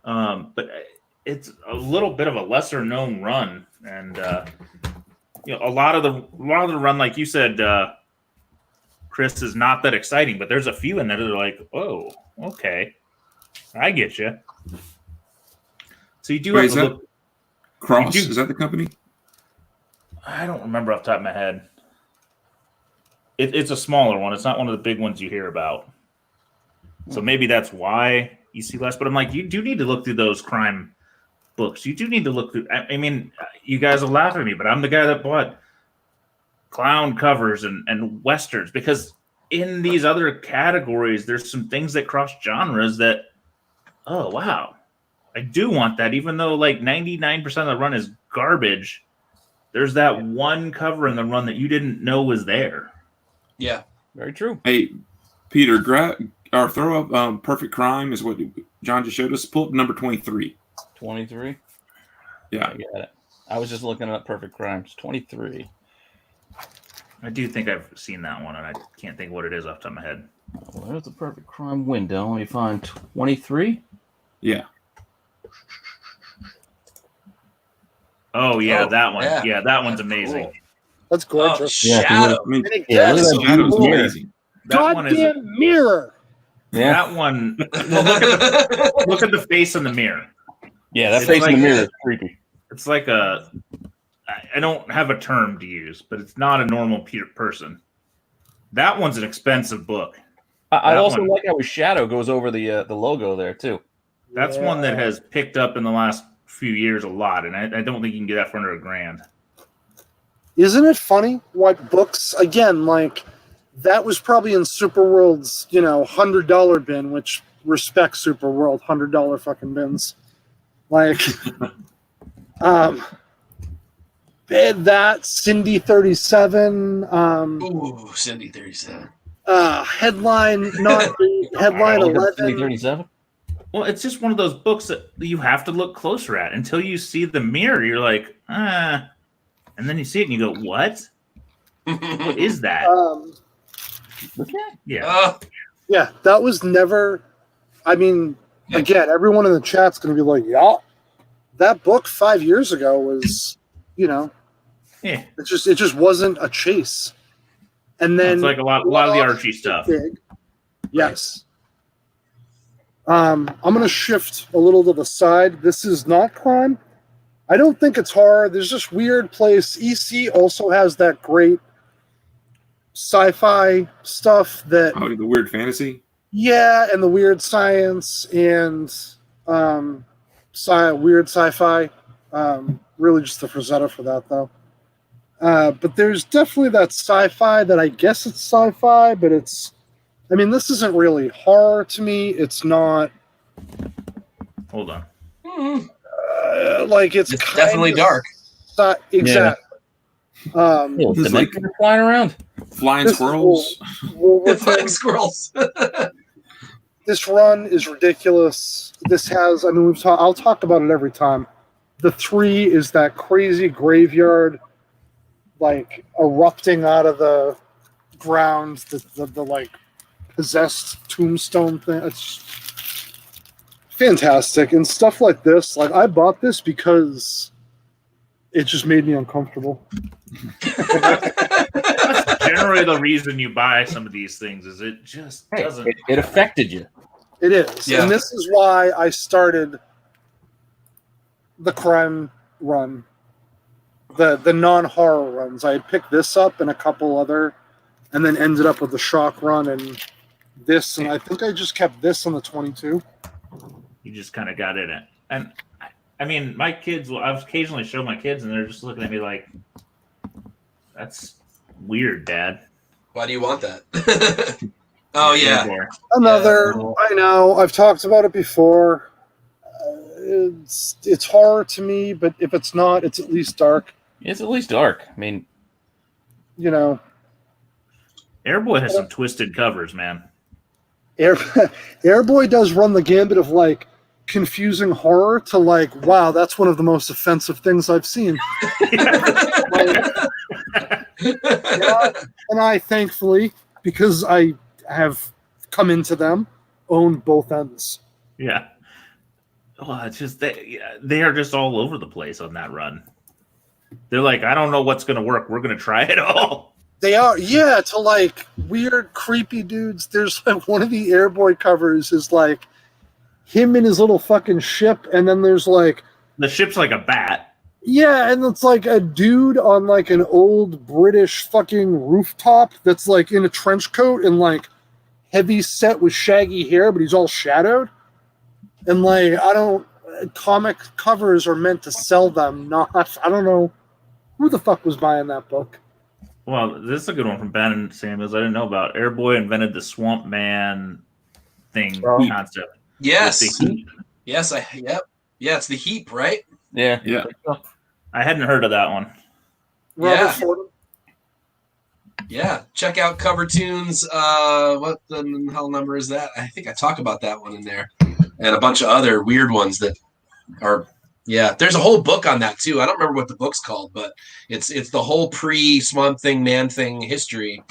But it's a little bit of a lesser known run, and a lot of the run, like you said, Chris, is not that exciting. But there's a few in there that are like, oh, okay, I get you. So you do have to look. Cross, is that the company? I don't remember off the top of my head. It's a smaller one. It's not one of the big ones you hear about. So maybe that's why you see less. But I'm like, you do need to look through those crime books. You do need to look through. I mean, you guys will laugh at me, but I'm the guy that bought clown covers and westerns, because in these other categories, there's some things that cross genres that, oh wow, I do want that, even though like 99% of the run is garbage. There's that one cover in the run that you didn't know was there. Yeah, very true. Hey, Peter, throw up Perfect Crime is what John just showed us. Pull up number 23. 23? Yeah. I got it. I was just looking up Perfect Crimes. 23. I do think I've seen that one, and I can't think what it is off the top of my head. Well, there's the Perfect Crime window. Let me find 23. Yeah. Oh, yeah, that one. Yeah. Yeah, that one's amazing. Cool. That's gorgeous. Shadow. I mean, Yeah, look at that Shadow's cool. amazing. That one is Goddamn mirror. Yeah. that one. Well, look at the face in the mirror. Yeah, that It's face in like- the mirror is creepy. It's like I don't have a term to use, but it's not a normal person. That one's an expensive book. I That also one. like how his shadow goes over the logo there too. That's one that has picked up in the last few years a lot, and I don't think you can get that for under $1,000. Isn't it funny what books, again, like that was probably in Superworld's, $100 bin, which respects Superworld, $100 fucking bins. Like, that Cindy 37, Ooh, Cindy 37. headline, not headline 11. 37. Well, it's just one of those books that you have to look closer at until you see the mirror. You're like, and then you see it and you go, what? What is that? Yeah. Yeah, that was never. I mean, again, everyone in the chat's going to be like, "Yeah, that book 5 years ago was, Yeah. it just wasn't a chase." And then It's like a lot of the Archie stuff. big. Yes. I'm going to shift a little to the side. This is not crime. I don't think it's horror. There's this weird place. EC also has that great sci-fi stuff that. Oh, the weird fantasy. Yeah, and the weird science and weird sci-fi. Really just the Frazetta for that, though. But there's definitely that sci-fi that I guess it's sci-fi, but it's... I mean, this isn't really horror to me. It's not... Hold on. Like, it's definitely dark. Exactly. Little This is like Dementor flying around. flying This is squirrels. Flying squirrels. This run is ridiculous. This has... I mean, I'll talk about it every time. The 3 is that crazy graveyard, like, erupting out of the ground, the like, possessed tombstone thing. It's fantastic. And stuff like this, like, I bought this because it just made me uncomfortable. That's generally the reason you buy some of these things, is it just doesn't... It affected you. It is. Yeah. And this is why I started the crime run, the non-horror runs. I had picked this up and a couple other, and then ended up with the shock run and this, and I think I just kept this on the 22. You just kind of got in it. And I mean, my kids, I've occasionally show my kids, and they're just looking at me like, that's weird, Dad. Why do you want that? Oh, yeah. Another, I know, I've talked about it before. It's horror to me, but if it's not, it's at least dark. It's at least dark. I mean, Airboy has some twisted covers, man. Airboy does run the gambit of like confusing horror to like, wow, that's one of the most offensive things I've seen. And I thankfully, because I have come into them, own both ends. Yeah. Well, it's just they are just all over the place on that run. They're like, I don't know what's going to work. We're going to try it all. They are, yeah, to like weird, creepy dudes. There's like one of the Airboy covers is like him in his little fucking ship, and then there's like the ship's like a bat. Yeah, and it's like a dude on like an old British fucking rooftop that's like in a trench coat and like heavy set with shaggy hair, but he's all shadowed. And like, comic covers are meant to sell them, not, I don't know who the fuck was buying that book. Well, this is a good one from Ben and Samuels. I didn't know about. Airboy invented the Swamp Man thing concept. Yes. Yep. Yeah, it's the Heap, right? Yeah. Yeah. I hadn't heard of that one. Robert Fordham. Yeah, check out Cover Tunes. What the hell number is that? I think I talk about that one in there, and a bunch of other weird ones that are. Yeah, there's a whole book on that too. I don't remember what the book's called, but it's the whole pre-Swamp Thing, Man Thing history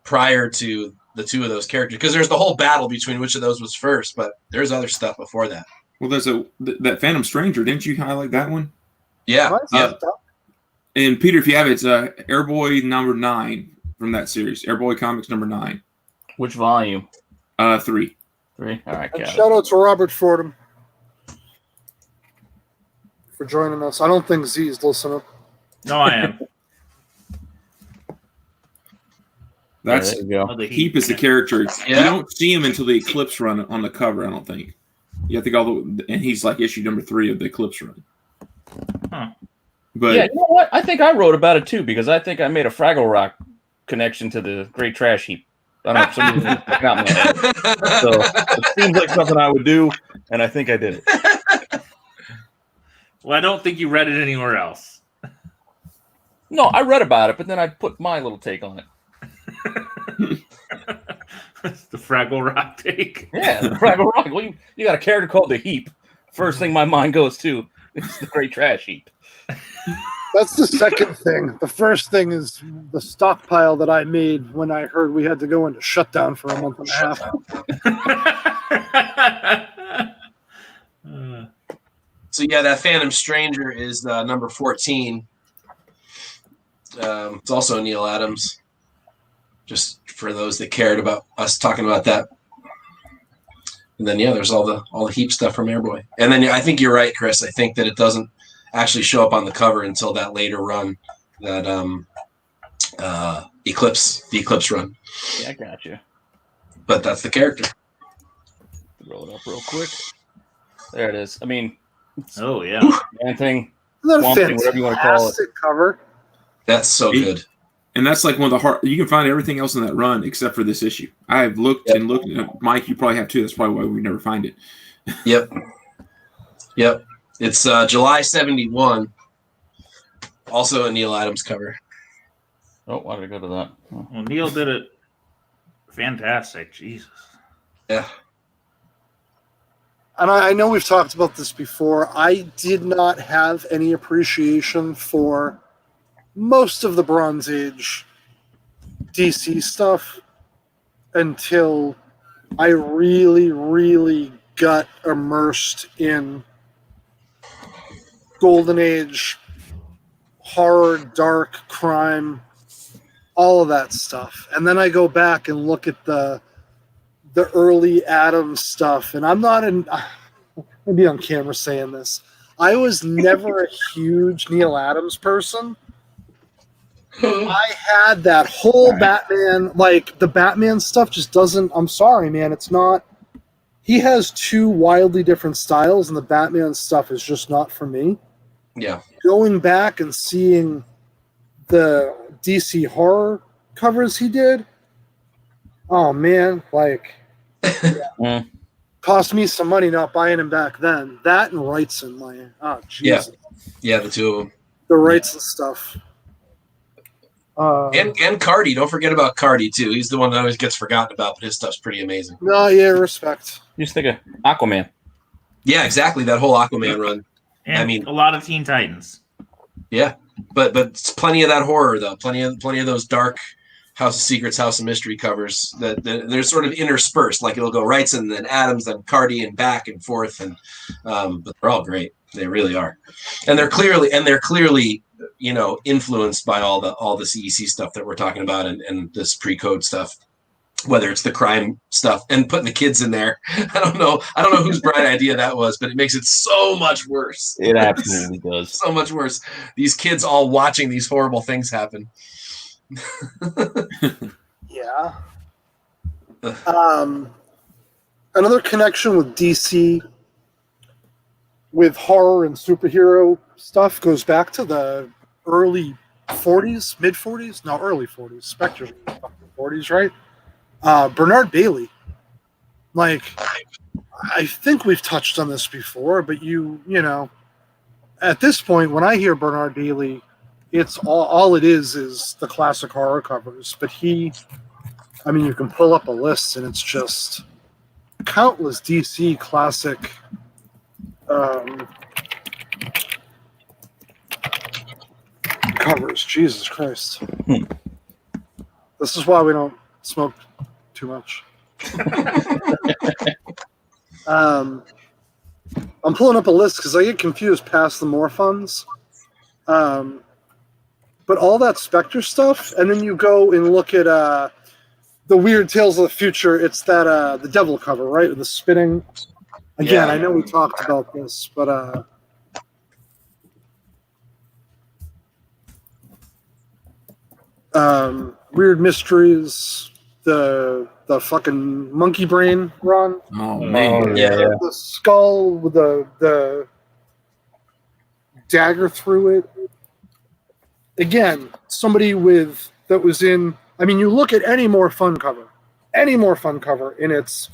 prior to the two of those characters. Because there's the whole battle between which of those was first, but there's other stuff before that. Well, there's that Phantom Stranger. Didn't you highlight that one? Yeah, yeah. And Peter, if you have it, it's Airboy number 9 from that series. Airboy Comics number 9. Which volume? 3. 3. All right, got Shout out to Robert Fordham for joining us. I don't think Z's listening. No, I am. That's there you go. Oh, the Heap is the character. Yeah. You don't see him until the Eclipse run on the cover, I don't think. You have to go and he's like issue number 3 of the Eclipse run. Huh. But Yeah, you know what? I think I wrote about it too because I think I made a Fraggle Rock connection to the Great Trash Heap. I don't know. For some reason, it's not my head. So it seems like something I would do, and I think I did it. Well, I don't think you read it anywhere else. No, I read about it, but then I put my little take on it. That's the Fraggle Rock take. Yeah, the Fraggle Rock. Well, you got a character called the Heap. First thing my mind goes to is the Great Trash Heap. That's the second thing. The first thing is the stockpile that I made when I heard we had to go into shutdown for a month and a half. So yeah, that Phantom Stranger is number 14. It's also Neil Adams. Just for those that cared about us talking about that. And then there's all the Heap stuff from Airboy. And then I think you're right, Chris. I think that it doesn't actually show up on the cover until that later run, that the Eclipse run. Yeah, I got you. But that's the character. Roll it up real quick. There it is. I mean, Oh, yeah. Man Thing, Isn't that Swamp a Thing, whatever you want to call it. fantastic cover? That's so good. and that's like one of the hard. You can find everything else in that run except for this issue. I have looked and looked. Mike, you probably have too. That's probably why we never find it. Yep. It's July 71. Also a Neil Adams cover. Oh, why did I go to that? Oh. Well, Neil did it fantastic. Jesus. Yeah. And I know we've talked about this before. I did not have any appreciation for most of the Bronze Age DC stuff until I really, really got immersed in Golden Age horror, dark crime, all of that stuff. And then I go back and look at the early Adams stuff, and I'm not maybe on camera saying this. I was never a huge Neil Adams person. I had that whole Batman, like the Batman stuff just doesn't, I'm sorry, man, it's not, he has two wildly different styles, and the Batman stuff is just not for me. Yeah. Going back and seeing the DC horror covers he did, oh man, like, cost me some money not buying him back then. That and Wrightson, Jesus. Yeah, the two of them. The Wrightson stuff. And Cardi. Don't forget about Cardi, too. He's the one that always gets forgotten about, but his stuff's pretty amazing. No, yeah, respect. You just think of Aquaman. Yeah, exactly. That whole Aquaman run. And I mean, a lot of Teen Titans. Yeah, but it's plenty of that horror though. Plenty of those dark House of Secrets, House of Mystery covers that they're sort of interspersed. Like it'll go Wrightson, then Adams, then Cardi, and back and forth. And but they're all great. They really are, and they're clearly influenced by all the CEC stuff that we're talking about and this pre-code stuff. Whether it's the crime stuff and putting the kids in there, I don't know whose bright idea that was, but it makes it so much worse. It absolutely does. So much worse. These kids all watching these horrible things happen. Yeah. Another connection with DC with horror and superhero stuff goes back to the early 40s, mid 40s, no, early 40s. Spectre's in the 40s, right? Bernard Bailey. Like, I think we've touched on this before, but you know, at this point, when I hear Bernard Daly, it's all it is the classic horror covers. But you can pull up a list and it's just countless DC classic covers. Jesus Christ. This is why we don't smoke too much. I'm pulling up a list because I get confused past the more funds. But all that Spectre stuff, and then you go and look at the Weird Tales of the Future. It's that the Devil cover, right? With the spinning. Again, I know we talked about this, but Weird Mysteries, the fucking Monkey Brain run. Oh man, The skull with the dagger through it. Again, somebody that was in. I mean, you look at any more fun cover, and it's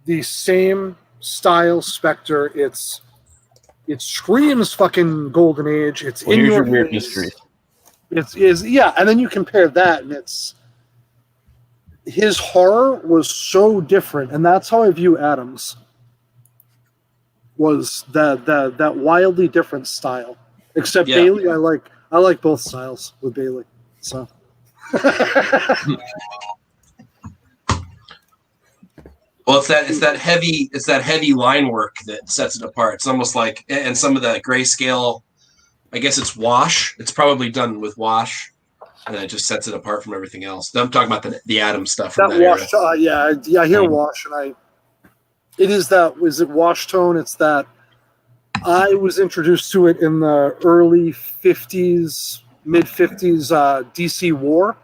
the same style Spectre. It screams fucking Golden Age. It's in your Weird face. Mystery. And then you compare that, and his horror was so different, and that's how I view Adams. Was that wildly different style? Except Bailey, I like both styles with Bailey. So. Well, it's that heavy line work that sets it apart. It's almost like, and some of the grayscale, I guess it's wash. It's probably done with wash, and it just sets it apart from everything else. I'm talking about the Atom stuff from that wash. era. I hear wash, and is it wash tone? It's that I was introduced to it in the early 50s, mid 50s DC War.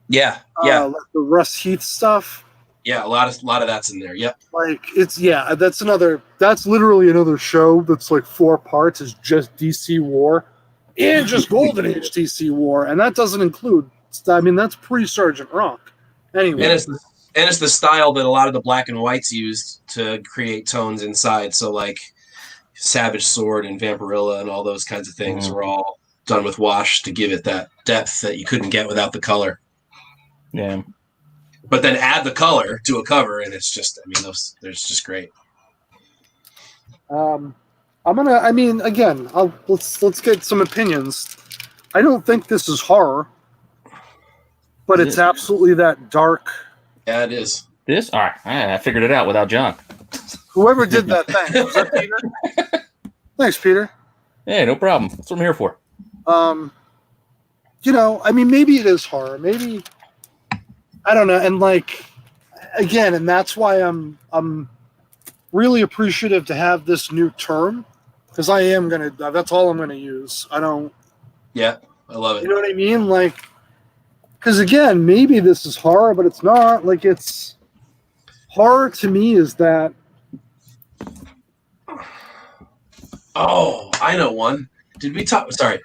Yeah. Like the Russ Heath stuff. Yeah, a lot of that's in there. Yep. Like that's literally another show that's like 4 parts is just DC War and just Golden Age DC War, and that doesn't include. I mean, that's pre-Sergeant Rock. Anyway, and it's the style that a lot of the black and whites used to create tones inside. So like Savage Sword and Vampirilla and all those kinds of things were all done with wash to give it that depth that you couldn't get without the color. Yeah. But then add the color to a cover, and it's just, they're just great. Let's get some opinions. I don't think this is horror, but it's absolutely that dark. Yeah, it is. This? All right. I figured it out without John. Whoever did that thing. Was that Peter? Thanks, Peter. Hey, no problem. That's what I'm here for. Maybe it is horror. Maybe, I don't know. And and that's why I'm really appreciative to have this new term, because that's all I'm gonna use. Yeah, I love it. You know what I mean? Because again, maybe this is horror, but it's not. It's horror to me is that. Oh, I know one. Did we talk? Sorry.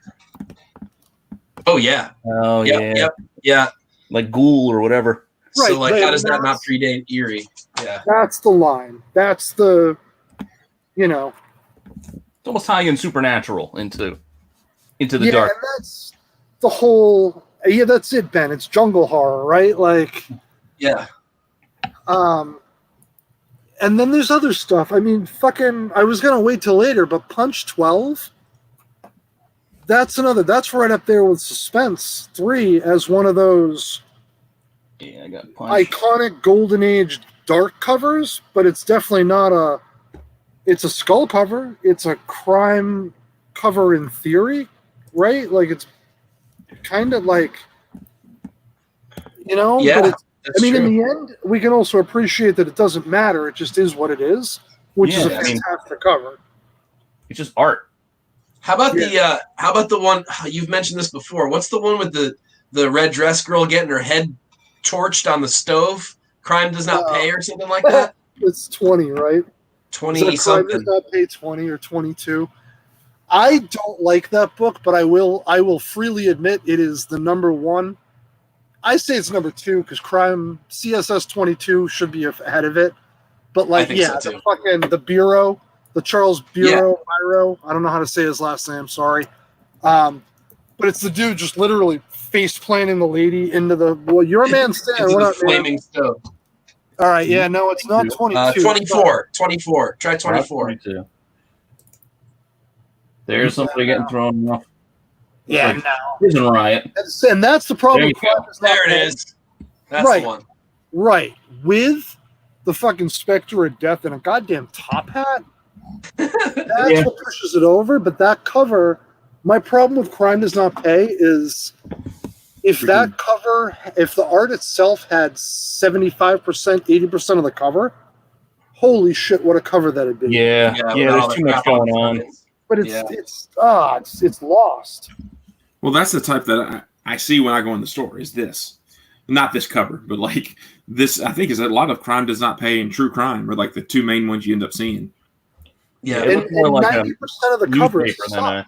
Oh yeah. Oh yeah. Like Ghoul or whatever. Right. So how does that not predate Eerie? Yeah. That's the line. That's the. It's almost tying Supernatural into the dark. And that's the whole. Yeah, that's it, Ben. It's jungle horror, right? Yeah. And then there's other stuff. I was gonna wait till later, but Punch 12. That's right up there with Suspense 3 as one of those. Yeah, I got Punch. Iconic Golden Age dark covers, but it's definitely not it's a skull cover. It's a crime cover in theory, right? It's kind of Yeah. But That's in true. the end, we can also appreciate that it doesn't matter. It just is what it is, which is a fantastic cover. It's just art. How about the one you've mentioned this before? What's the one with the red dress girl getting her head torched on the stove? Crime does not pay, or something like that. It's 20, right? 20 something. Crime does not pay 20 or 22. I don't like that book, but I will freely admit it is the number one. I say it's number 2 because Crime CSS 22 should be ahead of it. But like, yeah, so the Bureau, the Charles Biro, I don't know how to say his last name. Sorry, but it's the dude just literally face planting the lady into the. Well, you're a man, Stan. Into What the up, flaming man? stove. All right, yeah, no, it's not 22. 24. Try 24. 22. There's somebody getting thrown off. Yeah, like no. Prison riot. And that's the problem. There it is. That's right, the one. Right. With the fucking specter of death and a goddamn top hat. That's what pushes it over. But that cover, my problem with Crime Does Not Pay is if that cover, if the art itself had 75%, 80% of the cover, holy shit, what a cover that'd be. Yeah, there's too much going on. But it's lost. Well, that's the type that I see when I go in the store is this. Not this cover, but like this, I think is a lot of Crime Does Not Pay and True Crime are like the two main ones you end up seeing. Yeah, and 90% of the covers suck.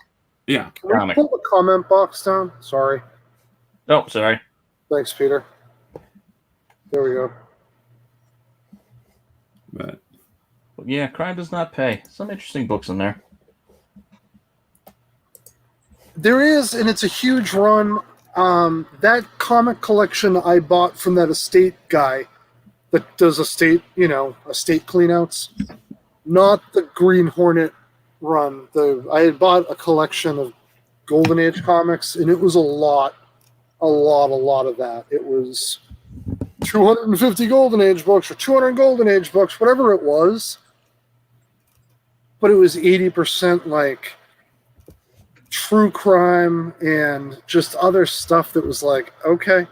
Yeah. Can we pull the comment box down? Sorry. Oh, sorry. Thanks, Peter. There we go. But yeah, Crime Does Not Pay. Some interesting books in there. There is, and it's a huge run. That comic collection I bought from that estate guy that does estate cleanouts. Not the Green Hornet run. I had bought a collection of Golden Age comics, and it was a lot of that. It was 250 Golden Age books or 200 Golden Age books, whatever it was. But it was 80% like true crime and just other stuff that was like, okay,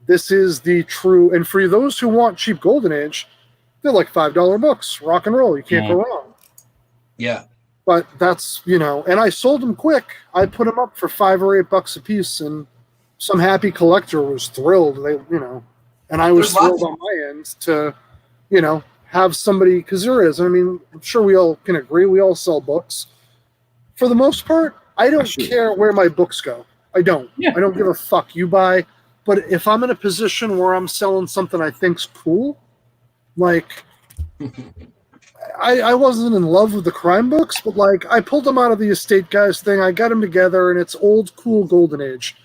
this is the true. And for those who want cheap Golden Age, they're like $5 books, rock and roll. You can't go wrong. Yeah. But that's, and I sold them quick. I put them up for $5 or $8 a piece, and some happy collector was thrilled. And I was thrilled on my end to, have somebody, because there is. I mean, I'm sure we all can agree. We all sell books. For the most part, I don't care where my books go. I don't. Yeah. I don't give a fuck. You buy. But if I'm in a position where I'm selling something I think's cool, like I wasn't in love with the crime books, but like I pulled them out of the estate guys thing. I got them together, and it's old, cool Golden Age.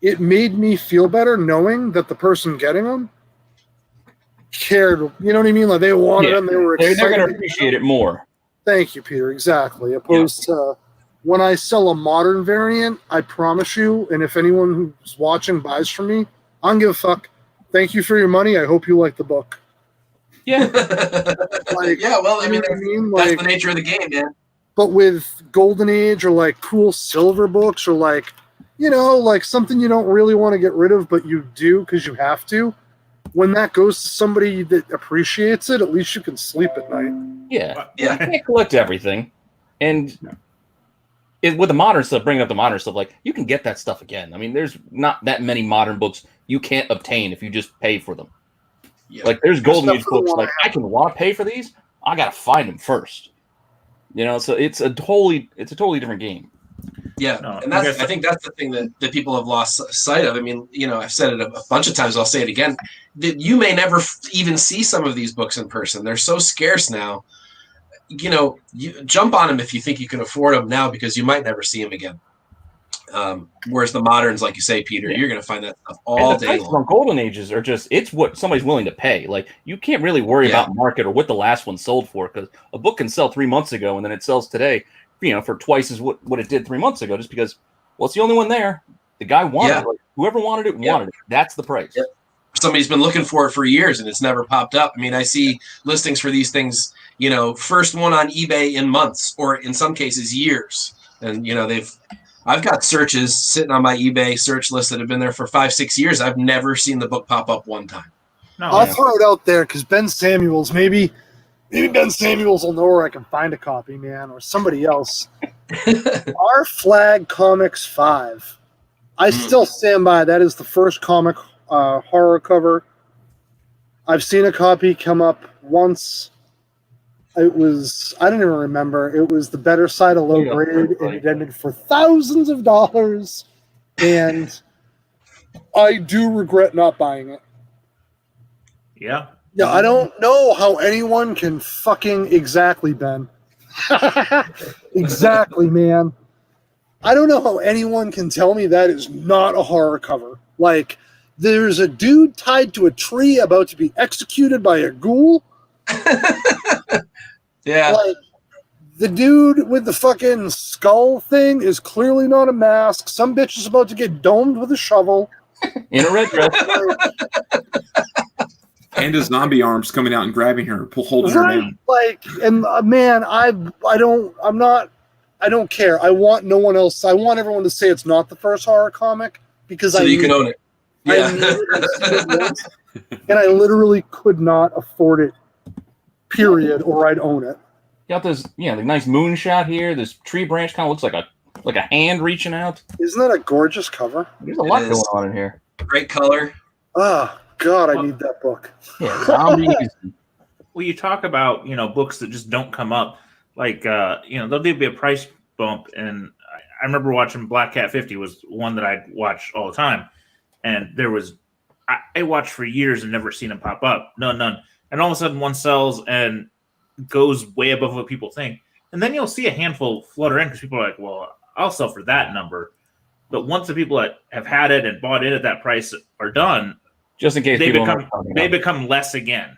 It made me feel better knowing that the person getting them cared. You know what I mean? Like they wanted them. They were excited. They're going to appreciate it more. Thank you, Peter. Exactly. Opposed to when I sell a modern variant, I promise you, and if anyone who's watching buys from me, I don't give a fuck. Thank you for your money. I hope you like the book. Yeah. Well, I mean, that's the nature of the game, man. But with Golden Age or like cool silver books or like, like something you don't really want to get rid of, but you do because you have to, when that goes to somebody that appreciates it, at least you can sleep at night. Yeah. You can't collect everything. And with the modern stuff, bringing up the modern stuff, like you can get that stuff again. I mean, there's not that many modern books you can't obtain if you just pay for them. Yeah. Like there's Golden Age books. Like I can want to pay for these. I gotta find them first. So it's a totally different game. Yeah, and I think that's the thing that people have lost sight of. I mean, I've said it a bunch of times. I'll say it again. That you may never even see some of these books in person. They're so scarce now. You jump on them if you think you can afford them now, because you might never see them again. Whereas the moderns, like you say, Peter, you're going to find that stuff all day long. Golden Ages are it's what somebody's willing to pay. Like you can't really worry about market or what the last one sold for, because a book can sell 3 months ago and then it sells today, for twice as what it did 3 months ago, just because it's the only one there. The guy wanted it. Like, whoever wanted it wanted it. That's the price. Yeah. Somebody's been looking for it for years and it's never popped up. I mean, I see listings for these things, first one on eBay in months, or in some cases years. And I've got searches sitting on my eBay search list that have been there for 5-6 years. I've never seen the book pop up one time. No, I'll throw it out there because Ben Samuels, maybe Ben Samuels will know where I can find a copy, man, or somebody else. Our Flag Comics 5. I still stand by. That is the first comic horror cover. I've seen a copy come up once. It was, I don't even remember. It was the better side of low grade, and it ended for thousands of dollars. And I do regret not buying it. Yeah. Yeah, I don't know how anyone can fucking exactly, Ben. Exactly, man. I don't know how anyone can tell me that is not a horror cover. Like, there's a dude tied to a tree about to be executed by a ghoul. Yeah. Like, the dude with the fucking skull thing is clearly not a mask. Some bitch is about to get domed with a shovel. In a red dress. And his zombie arms coming out and grabbing her, holding her down. Like, and man, I don't care. I want no one else. I want everyone to say it's not the first horror comic because so you can own it. Yeah. And I literally could not afford it. Period, or I'd own it. Got this, the nice moonshot here. This tree branch kind of looks like a hand reaching out. Isn't that a gorgeous cover? There's a lot going on in here. Great color. Oh God, I need that book. Yeah, zombies. Well, you talk about books that just don't come up. Like there'll be a price bump, and I remember watching Black Cat 50 was one that I'd watch all the time, and there was I watched for years and never seen them pop up. None. And all of a sudden one sells and goes way above what people think. And then you'll see a handful flutter in because people are like, well, I'll sell for that number. But once the people that have had it and bought it at that price are done, just in case they become less again.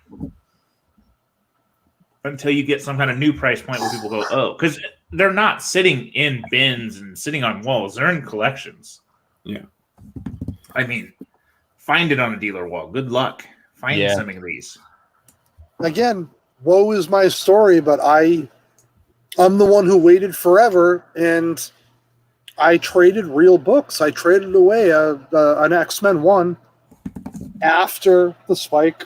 Until you get some kind of new price point where people go, oh, because they're not sitting in bins and sitting on walls. They're in collections. Yeah. I mean, find it on a dealer wall. Good luck. Find some of these. Again, woe is my story, but I'm the one who waited forever, and I traded real books. I traded away an X-Men 1 after the spike.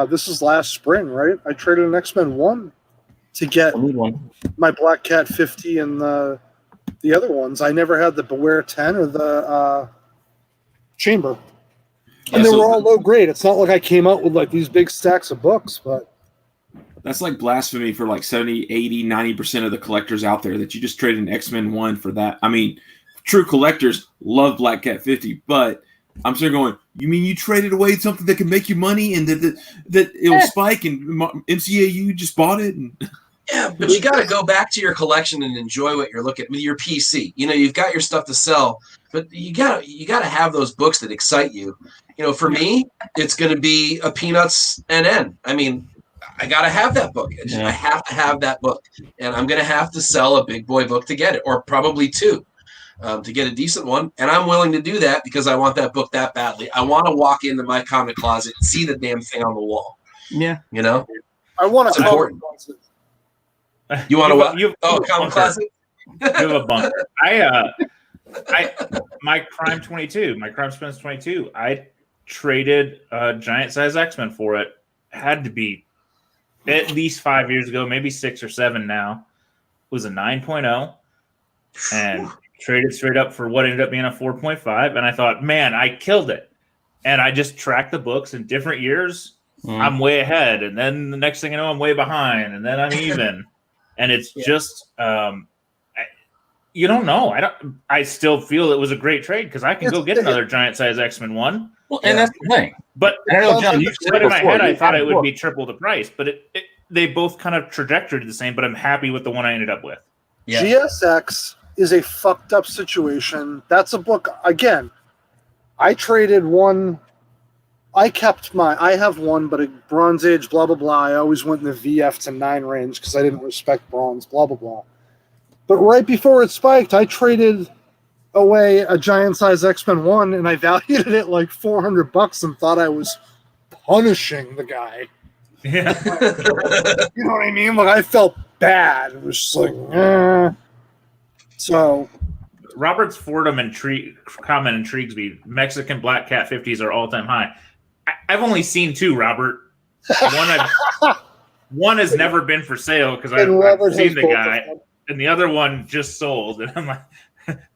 This is last spring, right? I traded an X-Men 1 to get my Black Cat 50 and the other ones. I never had the Beware 10 or the Chamber. And they were all low grade. It's not like I came out with like these big stacks of books, but that's like blasphemy for like 70, 80, 90% of the collectors out there that you just traded an X-Men 1 for that. I mean, true collectors love Black Cat 50, but I'm sort of going, you mean you traded away something that can make you money and that it'll spike and MCAU just bought it? And yeah, but you got to go back to your collection and enjoy what you're looking at with your PC. You've got your stuff to sell, but you got to have those books that excite you. For me, it's going to be a Peanuts NN. I mean, I got to have that book. I have to have that book, and I'm going to have to sell a big boy book to get it, or probably two. To get a decent one, and I'm willing to do that because I want that book that badly. I want to walk into my comic closet and see the damn thing on the wall. Yeah, I want to. Important. You want to comic closet? You have a bunker. My Crime 22, my Crime Spins 22. I traded a giant size X-Men for it. Had to be at least 5 years ago, maybe 6 or 7 now. It was a 9.0, and traded straight up for what ended up being a 4.5, and I thought, man, I killed it. And I just tracked the books in different years. I'm way ahead, and then the next thing I know, I'm way behind, and then I'm even. And it's just, you don't know. I still feel it was a great trade because I can go get another giant size X-Men 1. Well, and that's the thing. But I know, John, you said in my head, I thought it would be triple the price, but they both kind of trajectory the same. But I'm happy with the one I ended up with. Yeah. GSX is a fucked up situation. That's a book. Again, I traded one. I have one, but a Bronze Age, blah, blah, blah. I always went in the VF to 9 range because I didn't respect bronze, blah, blah, blah. But right before it spiked, I traded away a giant size X-Men 1, and I valued it at like $400 and thought I was punishing the guy. Yeah. You know what I mean? Like, I felt bad. It was just like, So, Robert's Fordham comment intrigues me. Mexican Black Cat 50s are all-time high. I've only seen 2, Robert. One has never been for sale because I've seen the guy, and the other one just sold. And I'm like,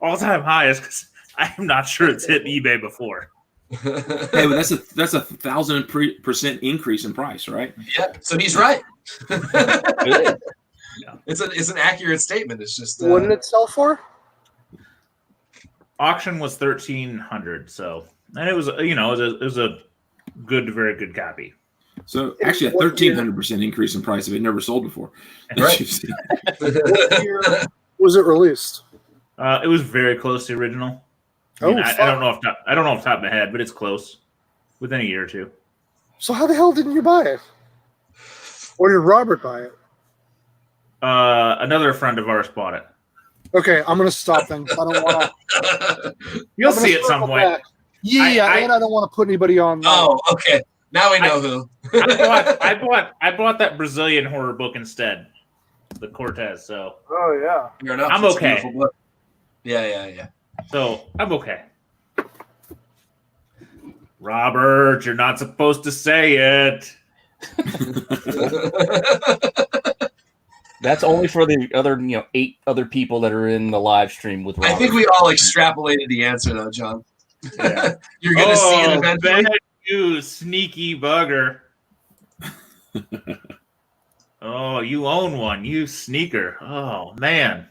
all-time high is because I'm not sure it's hit eBay before. Hey, but that's a 1,000% increase in price, right? Yeah. So he's right. It's an accurate statement. It's just what did it sell for? Auction was $1,300. So, and it was it was a good, very good copy. So actually, a 1,300% increase in price if it never sold before. Right. What year was it released? It was very close to the original. I don't know I don't know off the top of my head, but it's close. Within a year or two. So how the hell didn't you buy it? Or did Robert buy it? Another friend of ours bought it. Okay, I'm gonna stop then. I don't want to. You'll see it some point. Back. Yeah, and I don't want to put anybody on. Oh, okay. Now we know who. I bought that Brazilian horror book instead, the Cortez. So. Oh yeah. Fair enough. I'm okay. Yeah. So I'm okay. Robert, you're not supposed to say it. That's only for the other, 8 other people that are in the live stream with Robert. I think we all extrapolated the answer, though, John. Yeah. You're going to see it eventually. You sneaky bugger. Oh, you own one, you sneaker. Oh, man.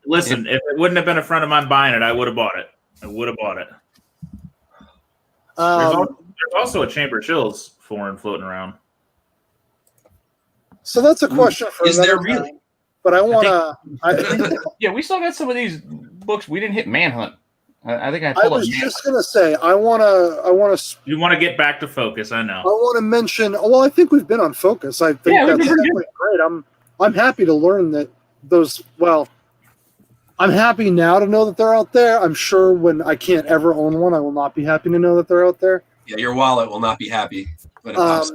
Listen, if it wouldn't have been a friend of mine buying it, I would have bought it. There's also a Chamber of Chills foreign floating around. So that's a question for is there really? Time, but I want to. Yeah, we still got some of these books. We didn't hit Manhunt. I think I was just gonna say I want to. You want to get back to Focus? I know. I want to mention. Well, I think we've been on Focus. I think that's definitely great. I'm happy to learn that those. Well, I'm happy now to know that they're out there. I'm sure when I can't ever own one, I will not be happy to know that they're out there. Yeah, your wallet will not be happy when it pops.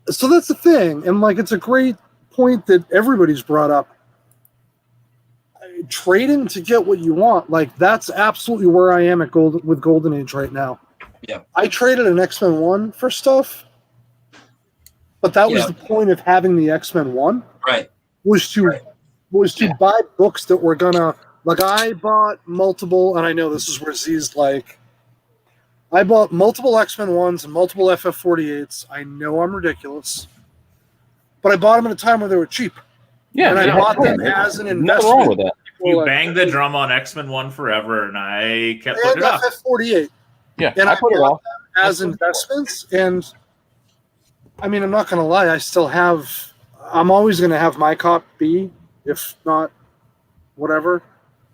So that's the thing, and it's a great point that everybody's brought up. Trading to get what you want, that's absolutely where I am with Golden Age right now. Yeah, I traded an X-Men 1 for stuff, but that was the point of having the X-Men 1. Right. Was to buy books that were gonna I bought multiple, and I know this is where Z's I bought multiple X-Men 1s and multiple FF48s. I know I'm ridiculous, but I bought them at a time where they were cheap. Yeah, and I bought them as an investment. Nothing wrong with that. You banged the drum on X-Men 1 forever, and I kept putting it off. FF48. Yeah, and I put it off as investments. And I mean, I'm not going to lie. I still have. I'm always going to have my copy, if not whatever.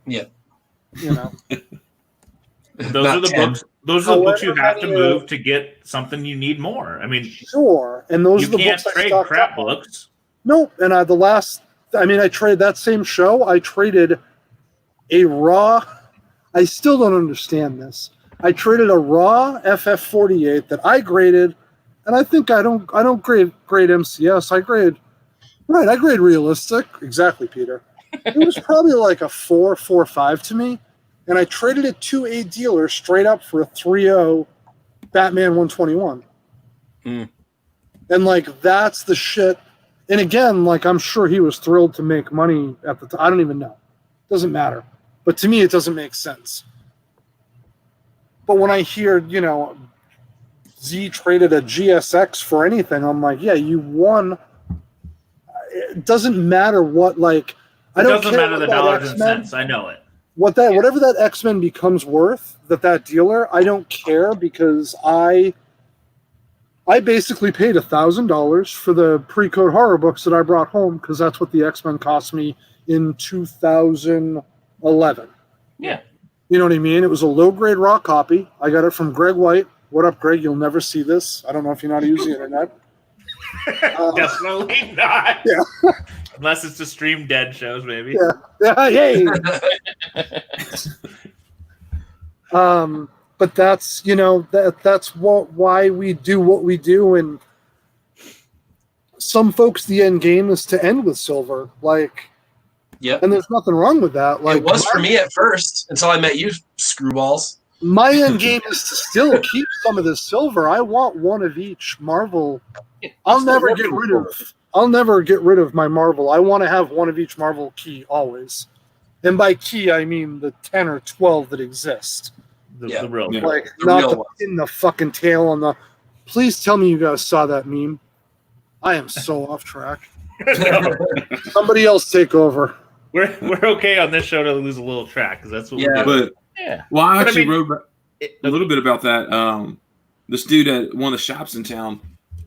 Yeah. Those are the books. Those are the books you have to move to get something you need more. I mean, sure. And those are the books you can't trade crap books. No, and I traded that same show. I traded a raw. I still don't understand this. I traded a raw FF48 that I graded, and I think I don't grade MCS. I grade realistic. Exactly, Peter. It was probably a 4.5 to me. And I traded it to a dealer straight up for a 3.0 Batman 121. Mm. And that's the shit. And again, I'm sure he was thrilled to make money at the time. I don't even know. Doesn't matter. But to me, it doesn't make sense. But when I hear, Z traded a GSX for anything, I'm like, yeah, you won. It doesn't matter what, it doesn't matter the dollars and cents. I know it. Whatever that X-Men becomes worth, that dealer, I don't care, because I basically paid $1,000 for the pre-code horror books that I brought home, because that's what the X-Men cost me in 2011. Yeah. You know what I mean? It was a low-grade raw copy. I got it from Greg White. What up, Greg? You'll never see this. I don't know if you know how to use the internet. Definitely not. Yeah. Unless it's to stream dead shows, maybe. Yeah. Yay. But that's that's why we do what we do, and some folks the end game is to end with silver, and there's nothing wrong with that. It was for me at first until I met you, screwballs. My end game is to still keep some of this silver. I want one of each Marvel. I'll never get rid of my Marvel. I want to have one of each Marvel key always. And by key, I mean the 10 or 12 that exist. The real, not in the fucking tail on the. Please tell me you guys saw that meme. I am so off track. Somebody else take over. We're okay on this show to lose a little track, because that's what we do. But well, I actually wrote a little bit about that. This dude at one of the shops in town,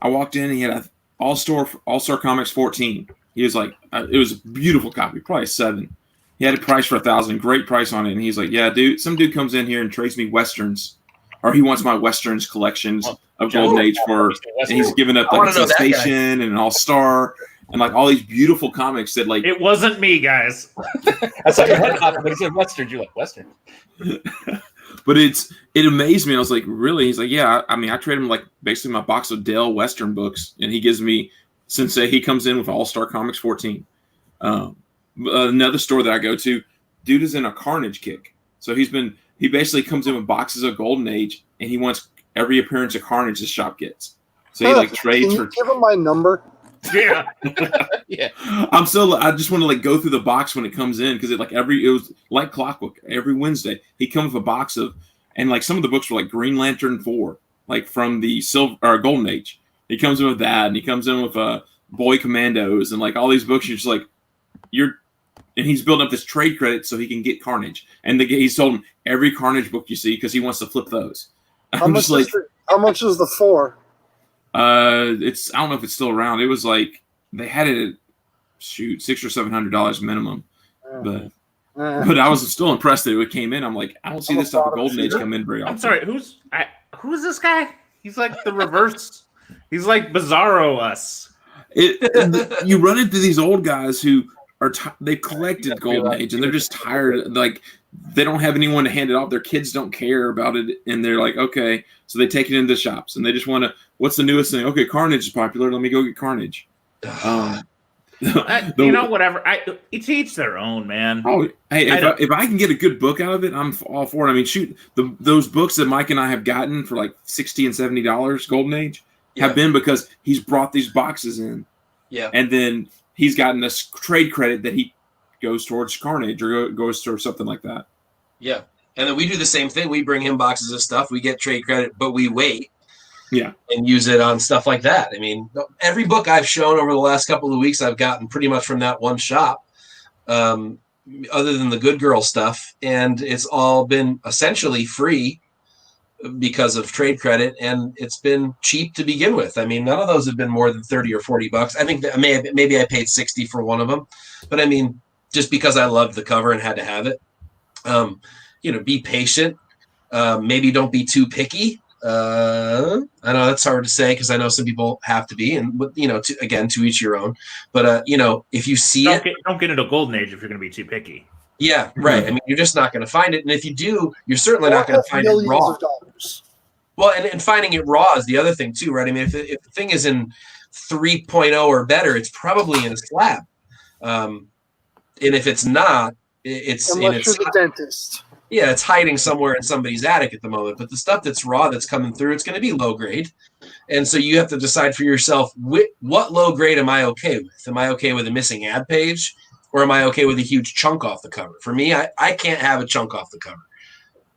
I walked in and he had a All-Star Comics 14. He was like, it was a beautiful copy, probably 7. He had it priced for $1,000, great price on it. And he's like, yeah, dude, some dude comes in here and trades me Westerns, or he wants my Westerns collections of Golden Age and he's giving up like a Sensation and an All-Star and like all these beautiful comics that like. It wasn't me, guys. I saw your head pop, but he said Westerns. You're like, Western. But it amazed me. I was like, really? He's like, yeah. I mean, I trade him like basically my box of Dell Western books, and he gives me Sensei. He comes in with All-Star Comics 14. Another store that I go to, dude is in a Carnage kick. So he basically comes in with boxes of Golden Age, and he wants every appearance of Carnage the shop gets. So he like trades for. Give him my number. Yeah. Yeah. I just want to like go through the box when it comes in because it was like clockwork. Every Wednesday he comes with a box of, and like some of the books were like Green Lantern 4, like from the Golden Age. He comes in with that, and he comes in with Boy Commandos and like all these books. You're just like, and he's building up this trade credit so he can get Carnage. And he's told him every Carnage book you see because he wants to flip those. How much is the 4? I don't know if it's still around. It was like they had it at $600 or $700 minimum, but I was still impressed that it came in. I'm like, I don't see this type of Golden Age come in very often. I'm sorry, who's this guy? He's like the reverse. He's like Bizarro us. You run into these old guys who are they collected Golden Age and they're just tired. Like they don't have anyone to hand it off. Their kids don't care about it, and they're like, okay, so they take it into the shops and they just want to. What's the newest thing? Okay, Carnage is popular. Let me go get Carnage. Whatever. It's each their own, man. Oh, hey, if I can get a good book out of it, I'm all for it. I mean, shoot, those books that Mike and I have gotten for like $60 and $70 Golden Age have been because he's brought these boxes in. Yeah. And then he's gotten this trade credit that he goes towards Carnage or goes towards something like that. Yeah. And then we do the same thing. We bring him boxes of stuff. We get trade credit, but we wait. Yeah. And use it on stuff like that. I mean, every book I've shown over the last couple of weeks, I've gotten pretty much from that one shop, other than the Good Girl stuff. And it's all been essentially free because of trade credit. And it's been cheap to begin with. I mean, none of those have been more than 30 or 40 bucks. I think that maybe I paid 60 for one of them. But I mean, just because I loved the cover and had to have it, be patient. Maybe don't be too picky. I know that's hard to say because I know some people have to be, and to each your own. But if you see don't get into Golden Age if you're going to be too picky. Yeah, right. I mean, you're just not going to find it, and if you do, you're certainly not going to find it raw. Well, and finding it raw is the other thing too, right? I mean, if the thing is in 3.0 or better, it's probably in a slab, and if it's not, it's unless you're the dentist. Yeah, it's hiding somewhere in somebody's attic at the moment. But the stuff that's raw that's coming through, it's going to be low grade. And so you have to decide for yourself, what low grade am I okay with? Am I okay with a missing ad page? Or am I okay with a huge chunk off the cover? For me, I can't have a chunk off the cover.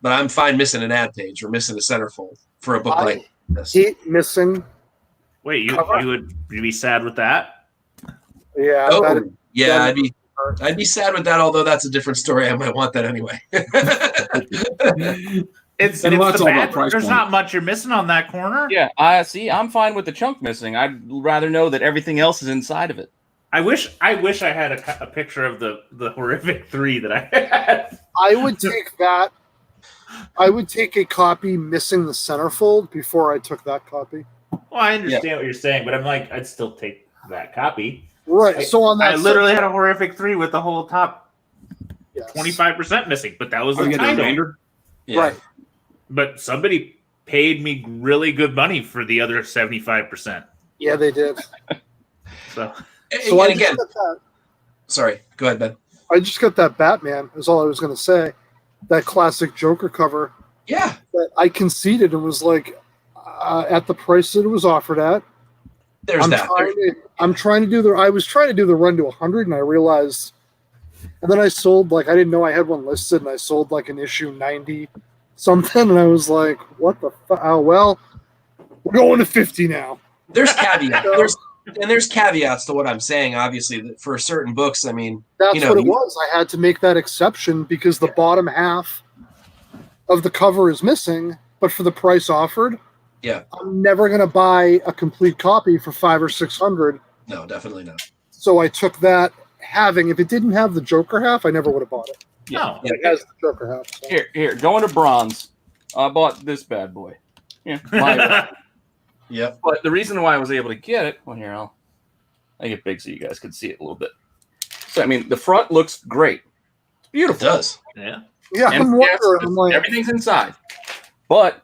But I'm fine missing an ad page or missing a centerfold for a book like this. Missing. Wait, you would be sad with that? Yeah. I'd be sad with that, although that's a different story. I might want that anyway. There's not much you're missing on that corner. Yeah, I'm fine with the chunk missing. I'd rather know that everything else is inside of it. I wish I had a picture of the horrific 3 that I had. I would take that. I would take a copy missing the centerfold before I took that copy. Well, I understand what you're saying, but I'm like, I'd still take that copy. Right. So on that, I literally had a horrific 3 with the whole top 25% missing, but that was the title. Yeah. Right. But somebody paid me really good money for the other 75%. Yeah, they did. So sorry, go ahead, Ben. I just got that Batman, is all I was going to say. That classic Joker cover. Yeah. That I conceded and was like, at the price that it was offered at. I was trying to do the run to 100, and I realized, and then I sold, I didn't know I had one listed, and I sold an issue 90 something, and I was like, what the fuck? Oh, well, we're going to 50 now. There's caveats. There's caveats to what I'm saying, obviously, that for certain books, I mean, that's what it was. I had to make that exception because the bottom half of the cover is missing, but for the price offered, Yeah. I'm never going to buy a complete copy for $500 or $600. No, definitely not. So I took that if it didn't have the Joker half, I never would have bought it. Yeah. It has the Joker half. So. Here, going to bronze. I bought this bad boy. Yeah. Yep. But the reason why I was able to get it, well, here, I'll make it big so you guys can see it a little bit. So, I mean, the front looks great. It's beautiful. It does. Yeah. Yeah, And I'm wondering. I'm like, everything's inside. But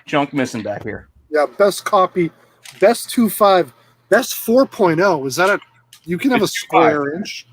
junk missing back here. yeah, best copy, best 2.5, best 4.0. Is that a? You can have a square inch.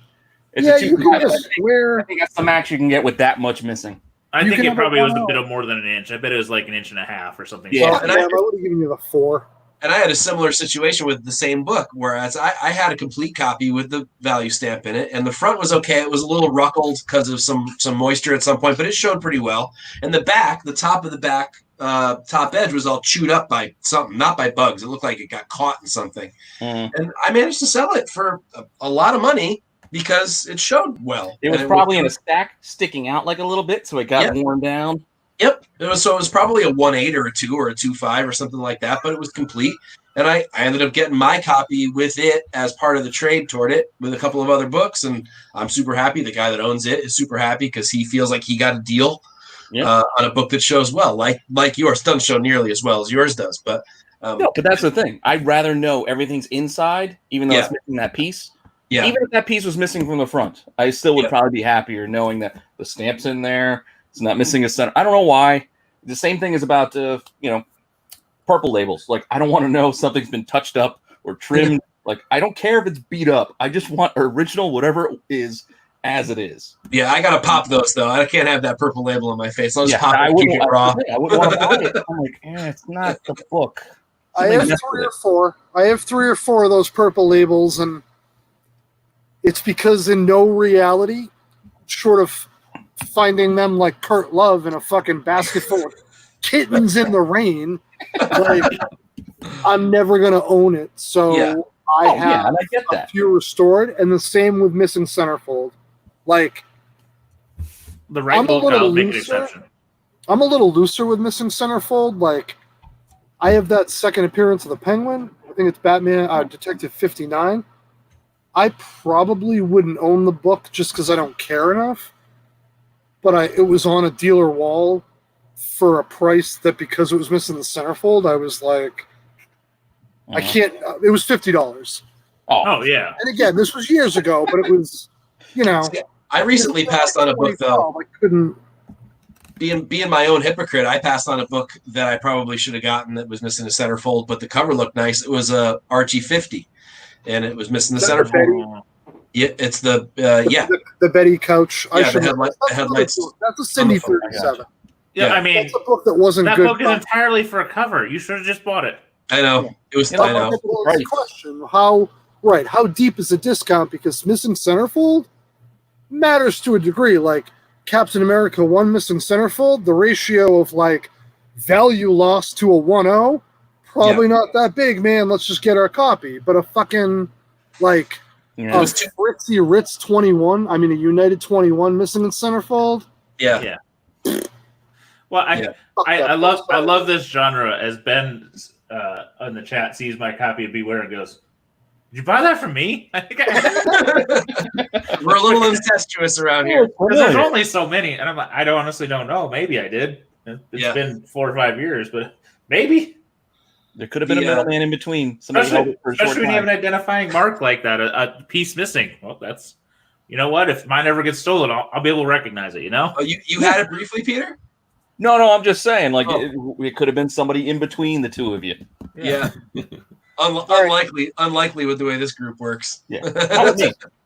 It's Yeah, a you can have a 2.5. square. I think that's the max you can get with that much missing. I You think can it have a probably was a 1.0. bit more than an inch. I bet it was like an inch and a half or something. Yeah. Well, And I would have given you the 4. And I had a similar situation with the same book, whereas I had a complete copy with the value stamp in it, and the front was okay. It was a little ruckled because of some moisture at some point, but it showed pretty well. And the back, the top of the back, top edge was all chewed up by something, not by bugs. It looked like it got caught in something. Mm. And I managed to sell it for a lot of money because it showed well. It was And probably in a stack sticking out like a little bit, so it got Yep. worn down. Yep. It was probably a 1.8 or a 2 or a 2.5 or something like that, but it was complete. And I ended up getting my copy with it as part of the trade toward it with a couple of other books. And I'm super happy. The guy that owns it is super happy because he feels like he got a deal on a book that shows well, like yours. Doesn't show nearly as well as yours does. But No, but that's the thing. I'd rather know everything's inside, even though it's missing that piece. Yeah. Even if that piece was missing from the front, I still would probably be happier knowing that the stamp's in there. It's not missing a center. I don't know why. The same thing is about, purple labels. Like, I don't want to know something's been touched up or trimmed. Like, I don't care if it's beat up. I just want original, whatever it is, as it is. Yeah, I got to pop those, though. I can't have that purple label on my face. I'll just pop it I and keep it raw. I wouldn't want to buy it. I'm like, it's not the book. I have 3 or 4. I have 3 or 4 of those purple labels, and it's because in no reality, short of finding them like Kurt Love in a fucking basket full of kittens in the rain, like, I'm never gonna own it. So I have and I get a that. few restored, and the same with missing centerfold. Like, The right I'm a book, little I'll make an looser. exception. I'm a little looser with missing centerfold. Like, I have that second appearance of the Penguin. I think it's Batman Detective 59. I probably wouldn't own the book just because I don't care enough. But it was on a dealer wall for a price that, because it was missing the centerfold, I was like, I can't. It was $50. Oh, yeah. And again, this was years ago, but it was, I recently passed on a book, though. I couldn't. Being my own hypocrite, I passed on a book that I probably should have gotten that was missing a centerfold, but the cover looked nice. It was a Archie 50, and it was missing the centerfold. Yeah, it's the Betty Couch. The headlights. That's a Cindy 37. Yeah, I mean, that's a book that wasn't that good. book is entirely for a cover. You should have just bought it. I know. It was. I know. Right. Question: How deep is the discount? Because missing centerfold matters to a degree. Like Captain America 1 missing centerfold, the ratio of like value loss to a 1.0 probably not that big, man. Let's just get our copy. But a fucking like Fritzy Ritz 21. I mean, a United 21 missing in centerfold. Yeah. Well, I love this genre. As Ben in the chat sees my copy of Beware and goes, "Did you buy that from me?" I think we're a little incestuous around here. There's only so many, and I'm like, I honestly don't know. Maybe I did. It's been 4 or 5 years, but maybe there could have been a middleman in between. Especially when you have an identifying mark like that, a piece missing. Well, that's, you know what? If mine ever gets stolen, I'll be able to recognize it. You know? Oh, you had it briefly, Peter? No, I'm just saying, like, it could have been somebody in between the two of you. Yeah. Unlikely with the way this group works. Yeah.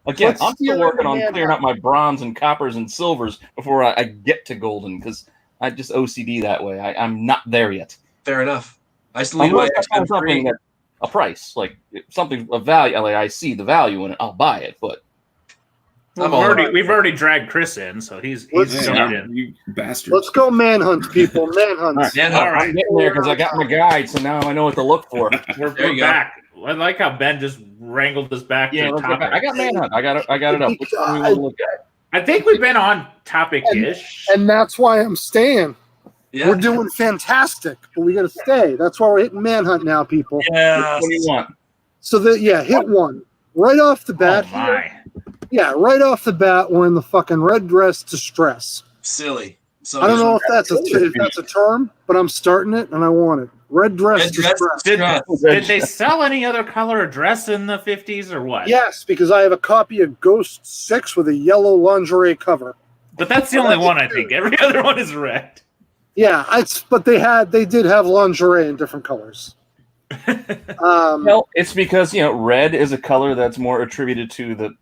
Again, I'm still working on clearing up my bronze and coppers and silvers before I get to golden, because I just OCD that way. I'm not there yet. Fair enough. I still need my something at a price, like something of value. Like, I see the value in it, I'll buy it, but. We've already dragged Chris in, so he's in. You bastard. Let's go manhunt, people. Manhunt. All right. I'm getting there because I got my guide, so now I know what to look for. We're back. I like how Ben just wrangled us back to the topic. I got manhunt. I got it up. Which one we want to look at? I think we've been on topic-ish. And that's why I'm staying. Yeah. We're doing fantastic, but we got to stay. That's why we're hitting Manhunt now, people. Yeah. What do you want? So hit one right off the bat. Oh my! Yeah, right off the bat, we're in the fucking red dress distress. Silly. So I don't know if that's a term, but I'm starting it and I want it. Red dress distress. Did they sell any other color of dress in the 50s or what? Yes, because I have a copy of Ghost 6 with a yellow lingerie cover. But that's the only one, I think. Every other one is red. Yeah, but they did have lingerie in different colors. Well, it's because red is a color that's more attributed to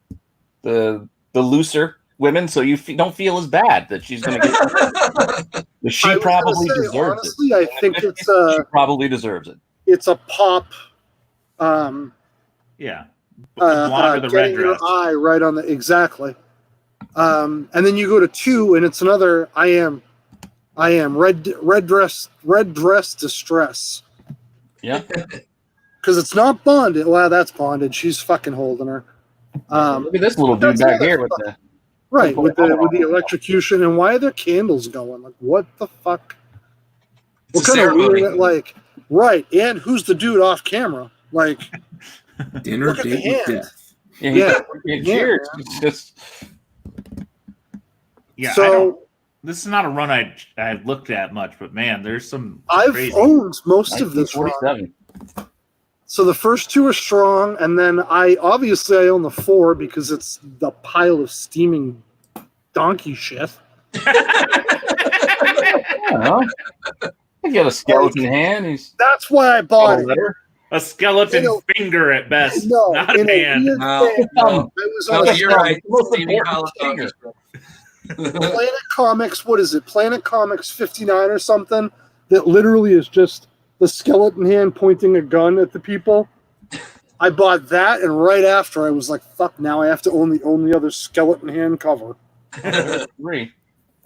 the looser women, so you don't feel as bad that she's going to get. She probably deserves honestly, it. I think she probably deserves it. It's a pop. Yeah, blonde or the red dress. Your eye right on the exactly. And then you go to 2, and it's another. I am red dress distress. Yeah, because it's not bonded. Well, that's bonded. She's fucking holding her. Look at this little dude back here with the with the electrocution. And why are there candles going? Like, what the fuck? What kind of weird? Like, right? And who's the dude off camera? Like, dinner date with death. Yeah. Cheers. It's just. Yeah. So this is not a run I've looked at much, but man, there's some. I've crazy. owned most of this run. So the first 2 are strong, and then I own the 4 because it's the pile of steaming donkey shit. I got a skeleton hand. That's why I bought it. A skeleton finger at best, not a hand. You're right. Planet Comics, what is it? Planet Comics 59 or something that literally is just the skeleton hand pointing a gun at the people. I bought that, and right after I was like, fuck, now I have to own the only other skeleton hand cover. 3.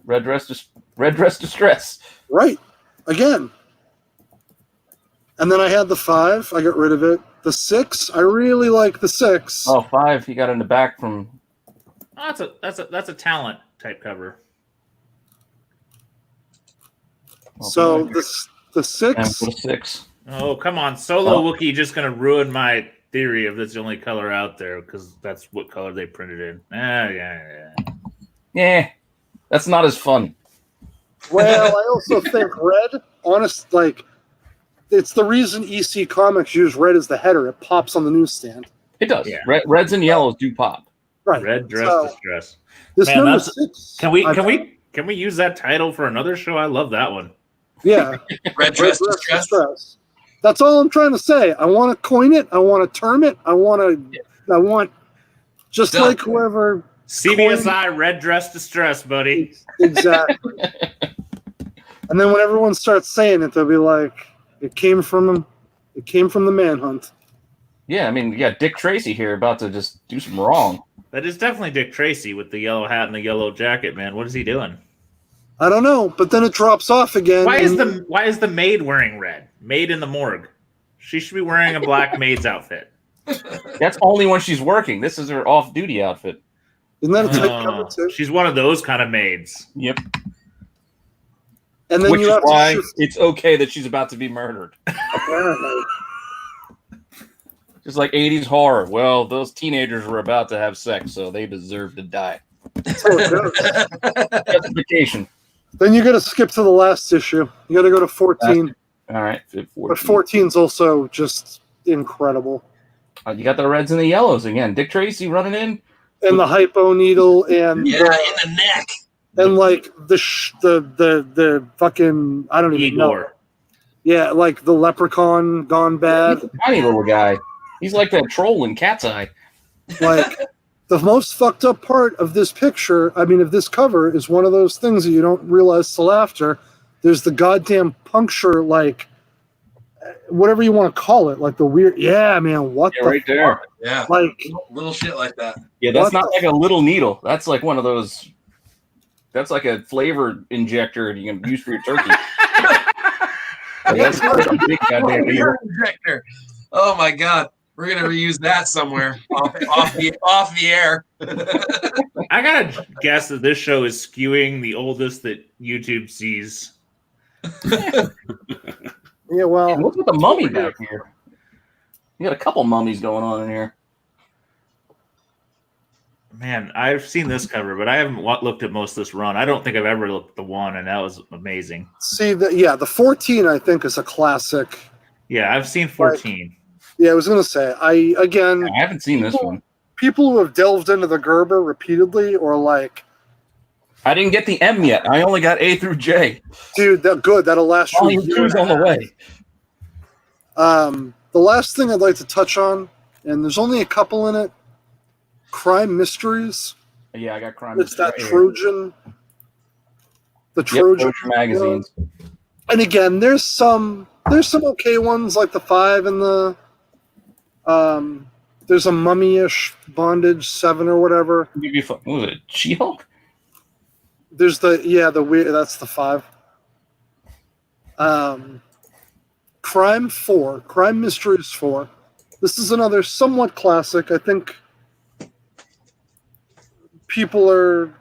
Red dress distress. Right. Again. And then I had the 5. I got rid of it. The 6, I really like the 6. Oh, 5. He got in the back from. Oh, that's a talent type cover. So the 6. And 6. Oh, come on. Solo Wookiee just going to ruin my theory of that's the only color out there because that's what color they printed in. Yeah. That's not as fun. Well, I also think red, it's the reason EC Comics use red as the header. It pops on the newsstand. It does. Yeah. Reds and yellows do pop. Right. Red dress distress. This number 6. Can we use that title for another show? I love that one. Yeah. Red dress distress. That's all I'm trying to say. I want to coin it. I want to term it. I want just Done. like whoever. CBSI red dress distress, buddy. Exactly. And then when everyone starts saying it, they'll be like, it came from the Manhunt. Yeah, I mean, you got Dick Tracy here about to just do some wrong. That is definitely Dick Tracy with the yellow hat and the yellow jacket, man. What is he doing? I don't know, but then it drops off again. Why is the maid wearing red? Maid in the morgue. She should be wearing a black maid's outfit. That's only when she's working. This is her off-duty outfit. Isn't that a type cover too? She's one of those kind of maids. Yep. And then Which is why it's okay that she's about to be murdered. Apparently. Just like 80s horror. Well, those teenagers were about to have sex, so they deserve to die. That's how it goes. Justification. Then you got to skip to the last issue. You got to go to 14. All right. 14. But 14's also just incredible. You got the reds and the yellows again. Dick Tracy running in. And the hypo needle and in the neck. And like the fucking I don't even know. Yeah, like the leprechaun gone bad. He's a tiny little guy. He's like that troll in Cat's Eye. Like the most fucked up part of this picture, I mean, of this cover, is one of those things that you don't realize till after. There's the goddamn puncture, like whatever you want to call it, like the weird. Yeah, man, what the right there? Fuck? Yeah, like little shit like that. Yeah, that's not like a little needle. That's like one of those. That's like a flavor injector you can use for your turkey. That's a big goddamn needle. Injector. Oh my god. We're gonna reuse that somewhere off the air. I gotta guess that this show is skewing the oldest that YouTube sees. Yeah, well, And look at the mummy back here. You got a couple mummies going on in here. Man, I've seen this cover, but I haven't looked at most of this run. I don't think I've ever looked at the one, and that was amazing. See, the 14 I think is a classic. Yeah, I've seen 14. Yeah, I was gonna say I haven't seen this one. People who have delved into the Gerber repeatedly, or like, I didn't get the M yet. I only got A through J. Dude, that'll last you. Volume 2's on the way. The last thing I'd like to touch on, and there's only a couple in it. Crime Mysteries. Yeah, I got Crime It's Mysteries. that Trojan. The Trojan magazines. And again, there's some okay ones like the 5 and the there's a mummy-ish Bondage 7 or whatever. What was it? She-Hulk? There's the weird, that's the 5. Crime Mysteries 4. This is another somewhat classic. I think people are.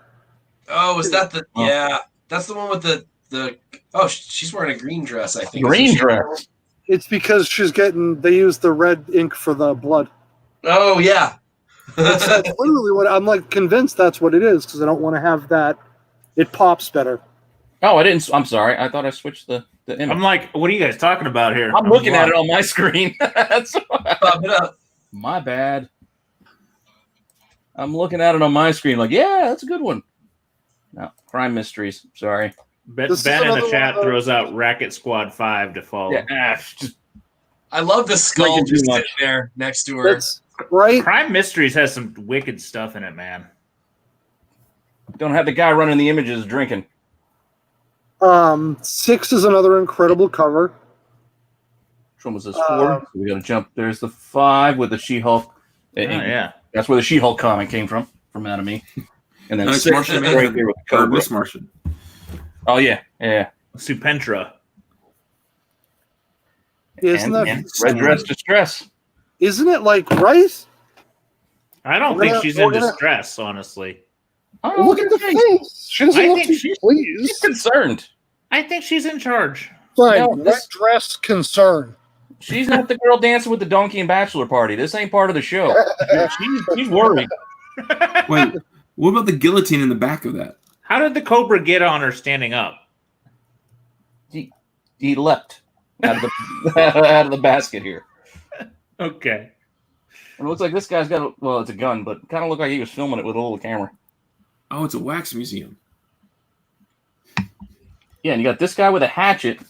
Oh, is that the? Yeah, that's the one with the. Oh, she's wearing a green dress. I think. Green dress. It's because they use the red ink for the blood. Oh yeah. That's literally what I'm like convinced that's what it is because I don't want to have that. It pops better. Oh, I didn't. I'm sorry. I thought I switched the image. I'm like, what are you guys talking about here? I'm looking at it on my screen. That's Pop it up. My bad. I'm looking at it on my screen like, yeah, that's a good one. No, Crime Mysteries. Sorry. Ben in the chat throws out Racket Squad 5 to follow. Yeah, I love the skull just sitting there next to her. That's right. Crime Mysteries has some wicked stuff in it, man. Don't have the guy running the images drinking. 6 is another incredible cover. Which one was this? 4? So we got to jump. There's the 5 with the She-Hulk. Yeah. That's where the She-Hulk comic came from Anatomy. And then 6 Martian is right there with the Cobra. Miss Martian. Oh, yeah. Supentra. Isn't that Red Dress Distress? Isn't it like right? I don't think she's in distress, honestly. Oh, Look at the face. She doesn't look too pleased. She's concerned. I think she's in charge. Fine. No, Red dress concern. She's not the girl dancing with the donkey and bachelor party. This ain't part of the show. She's worried. Wait, what about the guillotine in the back of that? How did the Cobra get on her standing up? He leapt out of the basket here. Okay. And it looks like this guy's got it's a gun, but it kind of looked like he was filming it with a little camera. Oh, it's a wax museum. Yeah, and you got this guy with a hatchet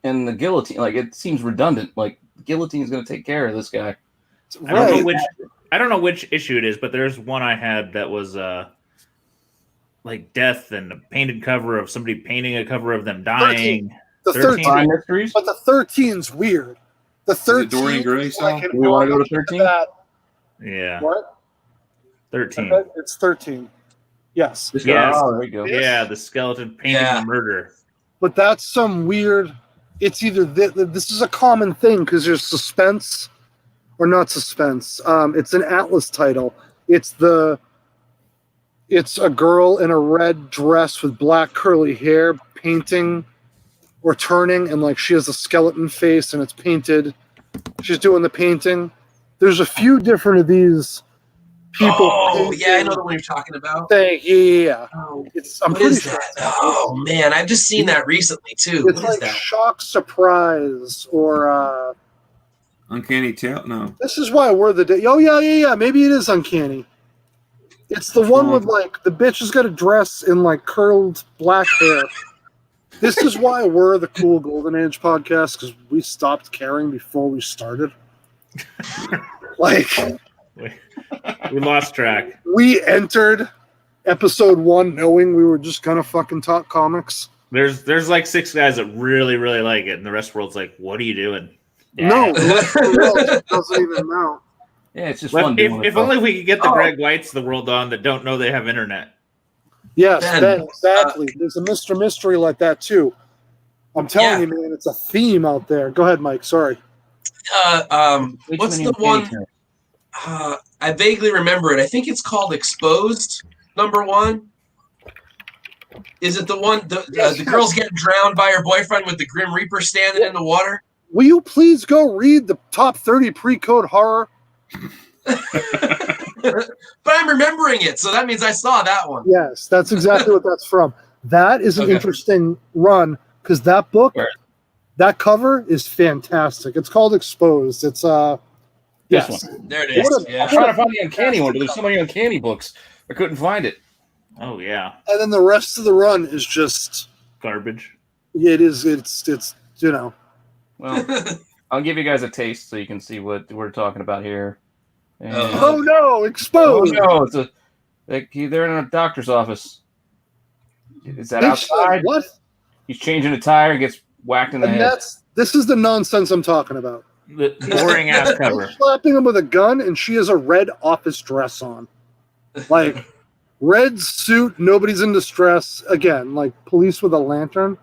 and the guillotine. Like, it seems redundant. Like, the guillotine's going to take care of this guy. I don't know which issue it is, but there's one I had that was like death and a painted cover of somebody painting a cover of them dying. 13. The 13 mysteries, but the 13's weird. The 13 Dorian Gray style. Like we want to go to 13. Yeah. What? 13. It's 13. Yes. Yes. Oh, there you go. Yeah, the skeleton painting the murder. But that's some weird. It's either this is a common thing because there's suspense or not suspense. It's an Atlas title. It's a girl in a red dress with black curly hair painting or turning, and like she has a skeleton face and it's painted. She's doing the painting. There's a few different of these people. Oh, yeah, I know the one you're talking about. Yeah. Oh, I'm what pretty is sure. that? Oh, man, I've just seen that recently, too. It's What is like that? Shock Surprise or Uncanny Tale? No. This is why we're the day. Oh, yeah. Maybe it is Uncanny. It's the one with like the bitch has got a dress in like curled black hair. This is why we're the Cool Golden Age podcast, because we stopped caring before we started. Like, we lost track. We entered episode 1 knowing we were just gonna fucking talk comics. There's like 6 guys that really, really like it, and the rest of the world's like, what are you doing? No, the world doesn't even know. Yeah, it's just fun. If only we could get the Greg Whites of the world on that don't know they have internet. Yes, Ben, exactly. There's a Mr. Mystery like that too. I'm telling you, man, it's a theme out there. Go ahead, Mike. Sorry. What's the one? I vaguely remember it. I think it's called Exposed #1. Is it the one the girl's getting drowned by her boyfriend with the Grim Reaper standing in the water? Will you please go read the top 30 pre-code horror? But I'm remembering it, so that means I saw that one. Yes, that's exactly what that's from. That is an interesting run because that book, that cover is fantastic. It's called Exposed. It's this one. There it is. I'm trying to find the Uncanny one, but there's so many Uncanny books, I couldn't find it. Oh yeah. And then the rest of the run is just garbage. It is. It's you know. Well, I'll give you guys a taste so you can see what we're talking about here. And, oh no! Exposed. Oh no! It's they're in a doctor's office. Is that outside? What? He's changing a tire, gets whacked in the head. This is the nonsense I'm talking about. The boring ass cover. He's slapping him with a gun, and she has a red office dress on, like red suit. Nobody's in distress. Again, like police with a lantern.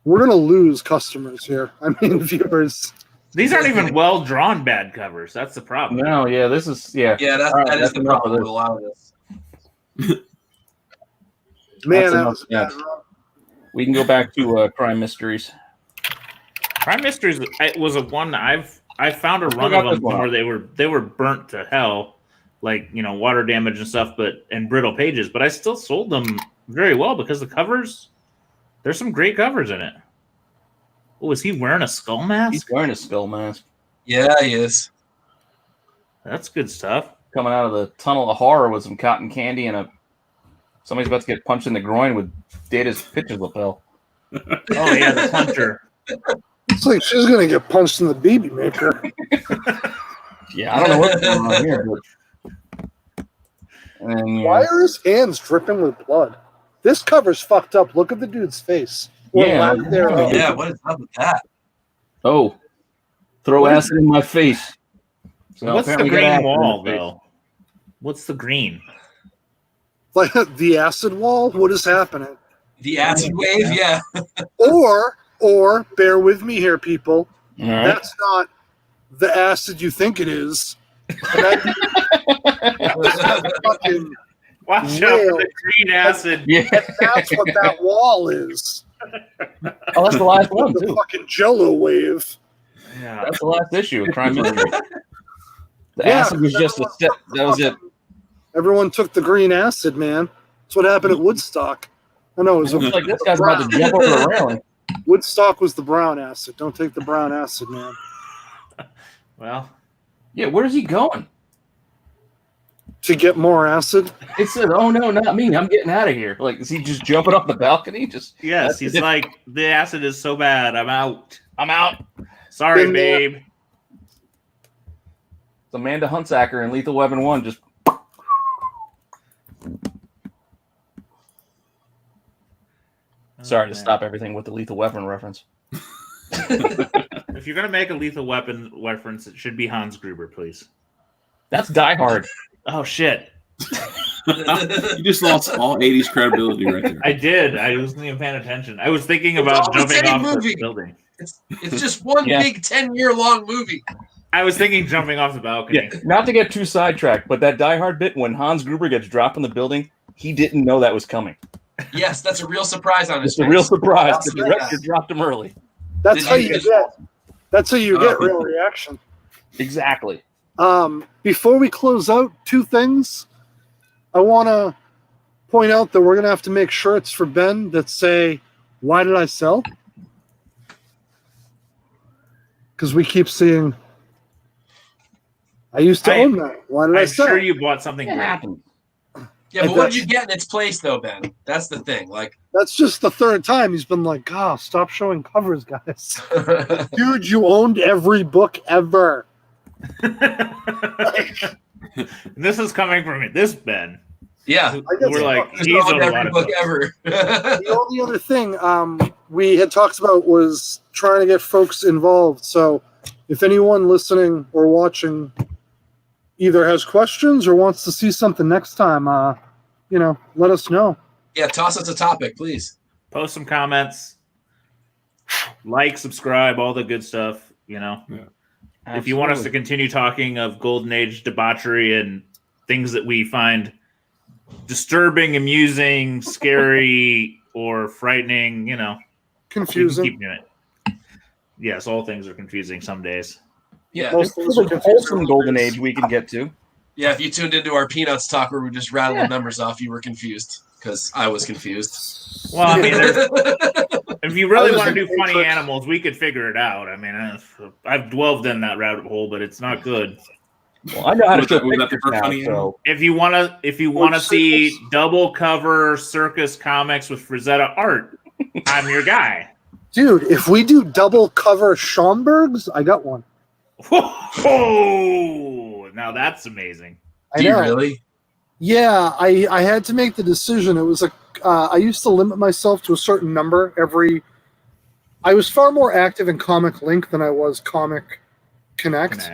We're gonna lose customers here. I mean, viewers. These aren't even well drawn bad covers. That's the problem. No, yeah, this is that is the problem with a lot of this. Man, that was bad. We can go back to Crime Mysteries. Crime Mysteries was a one I found a run of them where they were burnt to hell, like water damage and stuff, and brittle pages. But I still sold them very well because the covers. There's some great covers in it. Oh, is he wearing a skull mask? He's wearing a skull mask. Yeah, he is. That's good stuff. Coming out of the tunnel of horror with some cotton candy and somebody's about to get punched in the groin with Data's picture lapel. Oh yeah, the puncher. It's like she's gonna get punched in the BB maker. Yeah, I don't know what's going on here. Why are his hands dripping with blood? This cover's fucked up. Look at the dude's face. Yeah, what is up with that? Oh, throw acid in my face. So what's the green wall, though? What's the green? Like the acid wall? What is happening? The acid wave, yeah. or bear with me here, people. All right. That's not the acid you think it is. Fucking watch out for the green acid. Yeah, that's what that wall is. Oh, that's the last one too. The fucking Jello wave. Yeah, that's the last issue of Crime Mystery. The acid was just a step. That was it. Everyone took the green acid, man. That's what happened at Woodstock. I know it was like this guy's about to jump over the railing. Woodstock was the brown acid. Don't take the brown acid, man. Well, yeah. Where's he going? To get more acid? It said, "Oh no, not me! I'm getting out of here." Like, is he just jumping off the balcony? Yes, he's like, the acid is so bad. I'm out. Sorry, babe. It's Amanda Huntsacker in Lethal Weapon 1 just. Sorry to stop everything with the Lethal Weapon reference. If you're gonna make a Lethal Weapon reference, it should be Hans Gruber, please. That's Die Hard. Oh shit! You just lost all '80s credibility right there. I did. I wasn't even paying attention. I was thinking about jumping off the building. It's just one big 10-year-long movie. I was thinking jumping off the balcony. Yeah, not to get too sidetracked, but that Die Hard bit when Hans Gruber gets dropped in the building, he didn't know that was coming. Yes, that's a real surprise on his face. It's a real surprise. The director dropped him early. That's how you get. That's how you get real reaction. Exactly. Before we close out, two things. I want to point out that we're going to have to make shirts for Ben that say, "Why did I sell?" Because we keep seeing, I used to own that. Why did I sell? I'm sure you bought something great. Yeah, but what did you get in its place, though, Ben? That's the thing. Like, that's just the third time he's been like, "God, stop showing covers, guys." Dude, you owned every book ever. This is coming from this Ben. Yeah, we're like, he's owned every book ever. The only other thing we had talked about was trying to get folks involved. So, if anyone listening or watching either has questions or wants to see something next time, let us know. Yeah, toss us a topic, please. Post some comments, like, subscribe, all the good stuff. Yeah. If you want us to continue talking of Golden Age debauchery and things that we find disturbing, amusing, scary, or frightening, confusing. Keep doing it. Yes, all things are confusing some days. Yeah, Most There's a wholesome golden age we can get to. yeah. If you tuned into our Peanuts talk where we just rattling numbers off, you were confused because I was confused. Well, I mean, if you really want to do funny animals, we could figure it out. I mean, I've delved in that rabbit hole, but it's not good. Well, I know how to show Was that the pictures first now, funny animal? so If you want to see double cover circus comics with Frazetta art, I'm your guy. Dude, if we do double cover Schomburgs, I got one. Whoa! Now that's amazing. Do you really? Yeah, I had to make the decision. It was I used to limit myself to a certain number every. I was far more active in Comic Link than I was Comic Connect.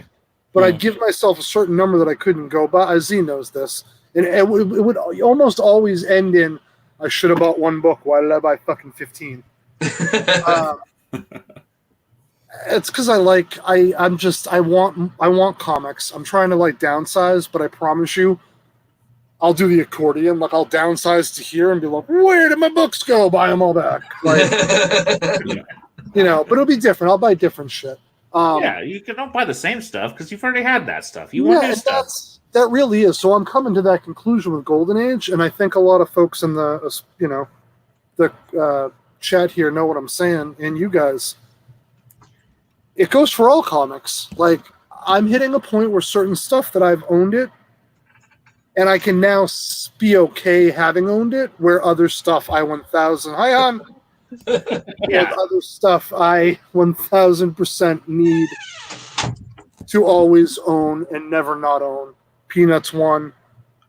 But I'd give myself a certain number that I couldn't go by. Z knows this. And it would almost always end in, I should have bought one book. Why did I buy fucking 15? It's because I want comics. I'm trying to downsize, but I promise you, I'll do the accordion. I'll downsize to here and be like, where did my books go? Buy them all back. But it'll be different. I'll buy different shit. You don't buy the same stuff because you've already had that stuff. You want new stuff. That really is. So I'm coming to that conclusion with Golden Age, and I think a lot of folks in the chat here know what I'm saying, and you guys. It goes for all comics. I'm hitting a point where certain stuff that I've owned it, and I can now be okay having owned it, where other stuff I 1000. Hi, on. Yeah. Other stuff I 1000% need to always own and never not own. Peanuts 1,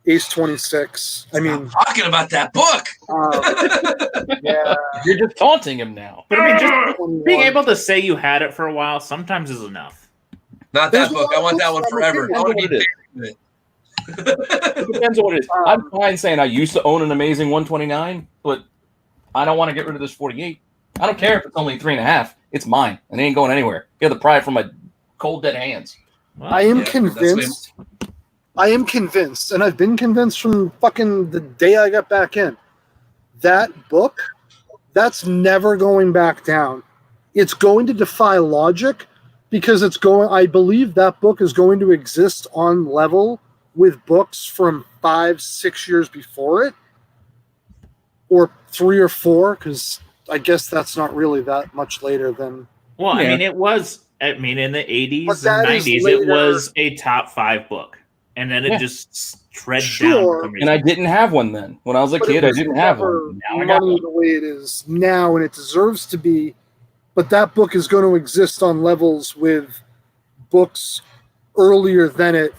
Ace 26. I mean, talking about that book. Yeah, you're just taunting him now. But I mean, just being able to say you had it for a while sometimes is enough. Not that book. I want that one forever. I want to be with it. It depends on what it is. I'm fine saying I used to own an amazing 129, but I don't want to get rid of this 48. I don't care if it's only 3.5. It's mine, and it ain't going anywhere. You have to pry it from my cold, dead hands. Well, I am convinced. I am convinced, and I've been convinced from fucking the day I got back in. That book, that's never going back down. It's going to defy logic because I believe that book is going to exist on level with books from 5-6 years before it, or 3 or 4, because I guess that's not really that much later than. Well, I mean, it was. I mean, in the 80s and 90s, it was a top 5 book, and then it just tread down. And I didn't have one then. When I was a kid, I didn't have one. Now I got one. The way it is now, and it deserves to be. But that book is going to exist on levels with books earlier than it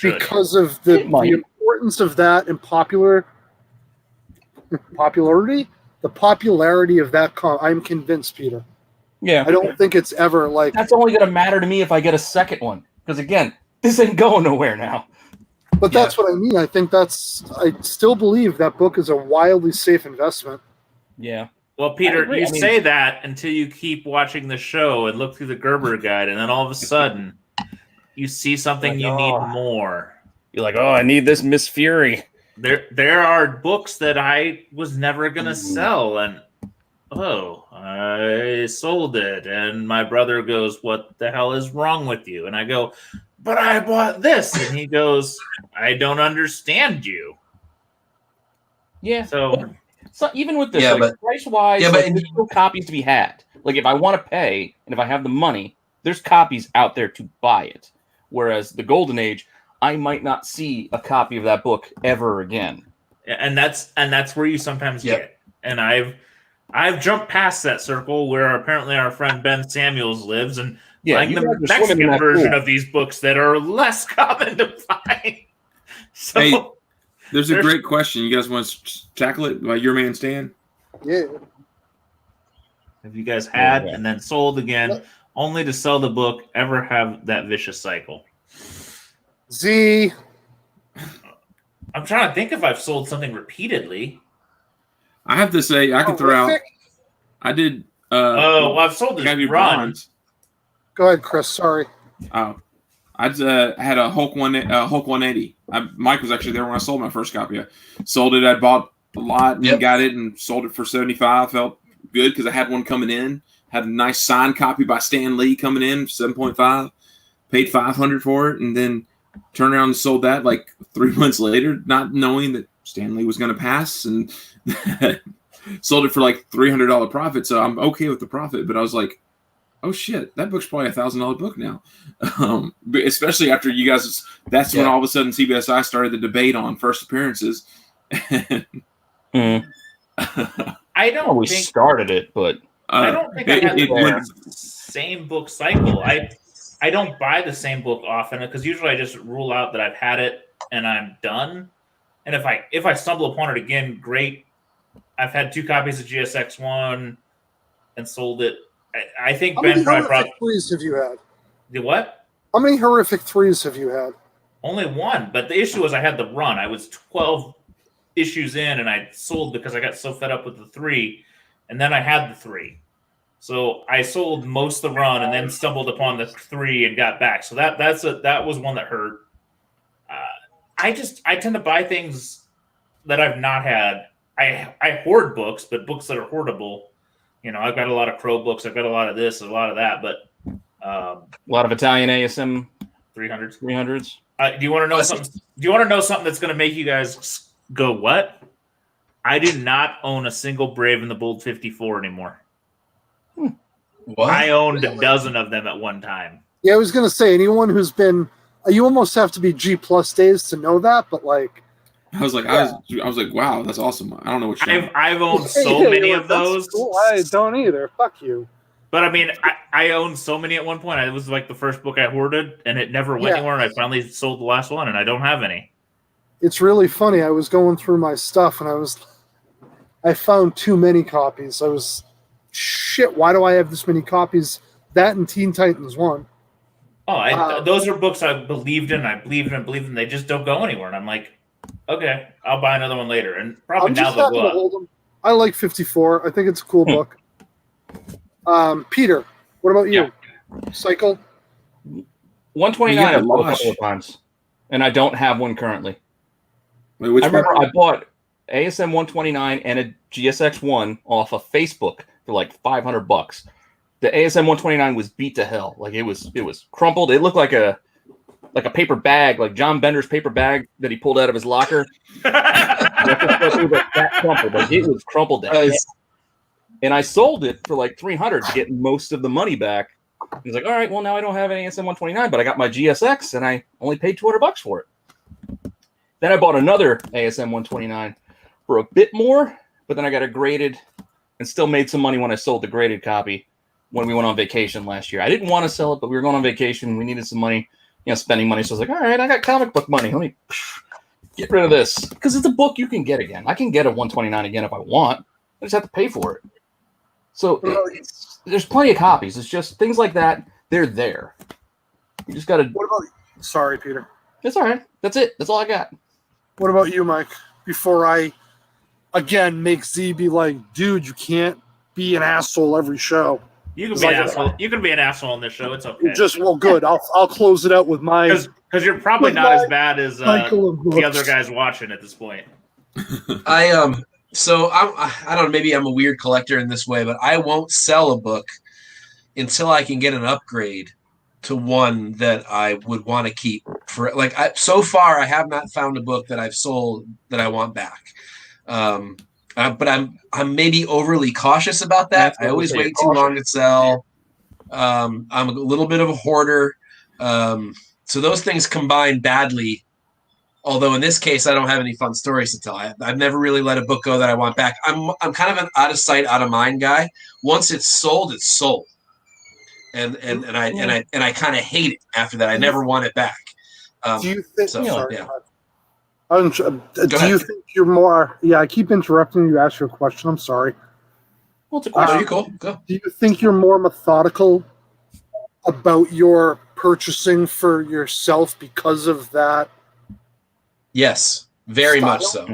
because of the importance of that and popularity. The popularity of that I'm convinced, Peter. Yeah. I don't think it's ever that's only going to matter to me if I get a second one. Because again, this ain't going nowhere now. But that's what I mean. I still believe that book is a wildly safe investment. Yeah. Well, Peter, you say that until you keep watching the show and look through the Gerber guide, and then all of a sudden you see something you need more. You're like, I need this Miss Fury. There are books that I was never going to sell, and I sold it. And my brother goes, what the hell is wrong with you? And I go, but I bought this. And he goes, I don't understand you. Yeah. So even with this, price-wise, there's still copies to be had. If I want to pay, and if I have the money, there's copies out there to buy it. Whereas the Golden Age, I might not see a copy of that book ever again. And that's where you sometimes get. And I've jumped past that circle where apparently our friend Ben Samuels lives, and buying the Mexican version of these books that are less common to find. So hey, there's a great question. You guys want to tackle it by your man Stan? Yeah. Have you guys had and then sold again, only to sell the book, ever have that vicious cycle? Z. I'm trying to think if I've sold something repeatedly. I have to say, I can throw out. I did. I've sold this bronze. Go ahead, Chris. Sorry. Oh, I had a Hulk 180. Mike was actually there when I sold my first copy. I sold it. I bought a lot and got it and sold it for $75. Felt good because I had one coming in. Had a nice signed copy by Stan Lee coming in, 7.5. Paid $500 for it, and then turned around and sold that like 3 months later, not knowing that Stan Lee was going to pass, and sold it for like $300 profit. So I'm okay with the profit, but I was like, oh shit, that book's probably $1,000 book now. But especially after you guys, that's when all of a sudden CBSI started the debate on first appearances. I don't we think started it, but I don't think I had the same book cycle. I don't buy the same book often because usually I just rule out that I've had it and I'm done. And if I stumble upon it again, great. I've had 2 copies of GSX1 and sold it. I think How Ben many probably horrific threes have you had? The what? How many horrific threes have you had? Only one, but the issue was I had the run. I was 12 issues in, and I sold because I got so fed up with the 3, and then I had the 3. So I sold most of the run, and then stumbled upon the 3 and got back. So that was one that hurt. I tend to buy things that I've not had. I hoard books, but books that are hoardable. You know, I've got a lot of Crow books. I've got a lot of this, a lot of that, but a lot of Italian ASM 300s. 300s. Do you want to know something? Do you want to know something that's going to make you guys go, what? I do not own a single Brave and the Bold 54 anymore. What? I owned a dozen of them at one time. Yeah, I was going to say, anyone who's been, you almost have to be G+ days to know that, but like, I was like, I was like, wow, that's awesome. I don't know what I've owned so many of those. Cool. I don't either. Fuck you. But I mean, I owned so many at one point. It was like the first book I hoarded, and it never went anywhere. And I finally sold the last one, and I don't have any. It's really funny. I was going through my stuff, and I found too many copies. I was, shit, why do I have this many copies? That and Teen Titans 1. Oh, those are books I believed in. I believed in. They just don't go anywhere. And I'm like, okay, I'll buy another one later. And probably now they'll go up. Hold them. I like 54. I think it's a cool book. Peter, what about you? Cycle? 129 I've bought a couple of times, and I don't have one currently. Wait, I remember I bought ASM 129 and a GSX1 off of Facebook for like $500. The ASM 129 was beat to hell. Like it was crumpled. It looked like a paper bag, like John Bender's paper bag that he pulled out of his locker. It was that crumpled. Like it was crumpled to hell. And I sold it for like $300 to get most of the money back. He's like, all right, well now I don't have an ASM 129, but I got my GSX and I only paid $200 for it. Then I bought another ASM 129 for a bit more, but then I got it graded and still made some money when I sold the graded copy when we went on vacation last year. I didn't want to sell it, but we were going on vacation. We needed some money, spending money. So I was like, all right, I got comic book money. Let me get rid of this because it's a book you can get again. I can get a 129 again if I want. I just have to pay for it. So there's plenty of copies. It's just things like that. They're there. You just got to. What about? Sorry, Peter. It's all right. That's it. That's all I got. What about you, Mike? Before I again make Z be like, dude, you can't be an asshole every show. You can be an asshole. You can be an asshole on this show. It's okay. Good. I'll close it out with my because you're probably not as bad as the other guys watching at this point. So I don't know, maybe I'm a weird collector in this way, but I won't sell a book until I can get an upgrade to one that I would want to keep for so far I have not found a book that I've sold that I want back. But I'm maybe overly cautious about that. I always wait too long to sell. I'm a little bit of a hoarder. So those things combine badly. Although in this case, I don't have any fun stories to tell. I've never really let a book go that I want back. I'm kind of an out of sight, out of mind guy. Once it's sold, it's sold, and I kind of hate it after that. I never want it back. Do you think? So, sorry, yeah. Do you think you're more? Yeah, I keep interrupting you. Ask you a question. I'm sorry. Well, it's a question. You cool? Go. Do you think you're more methodical about your purchasing for yourself because of that? Yes, very much so.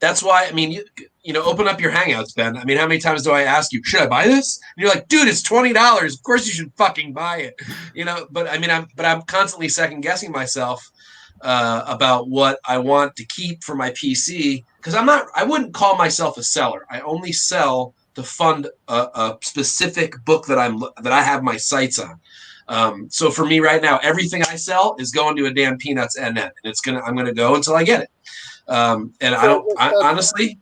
That's why, I mean, you know, open up your Hangouts, Ben. I mean, how many times do I ask you, should I buy this? And you're like, dude, it's $20. Of course you should fucking buy it. You know, but I mean, I'm constantly second guessing myself about what I want to keep for my PC, because I wouldn't call myself a seller. I only sell to fund a specific book that I have my sights on. So for me right now, everything I sell is going to a damn Peanuts and net, and I'm gonna go until I get it. And I honestly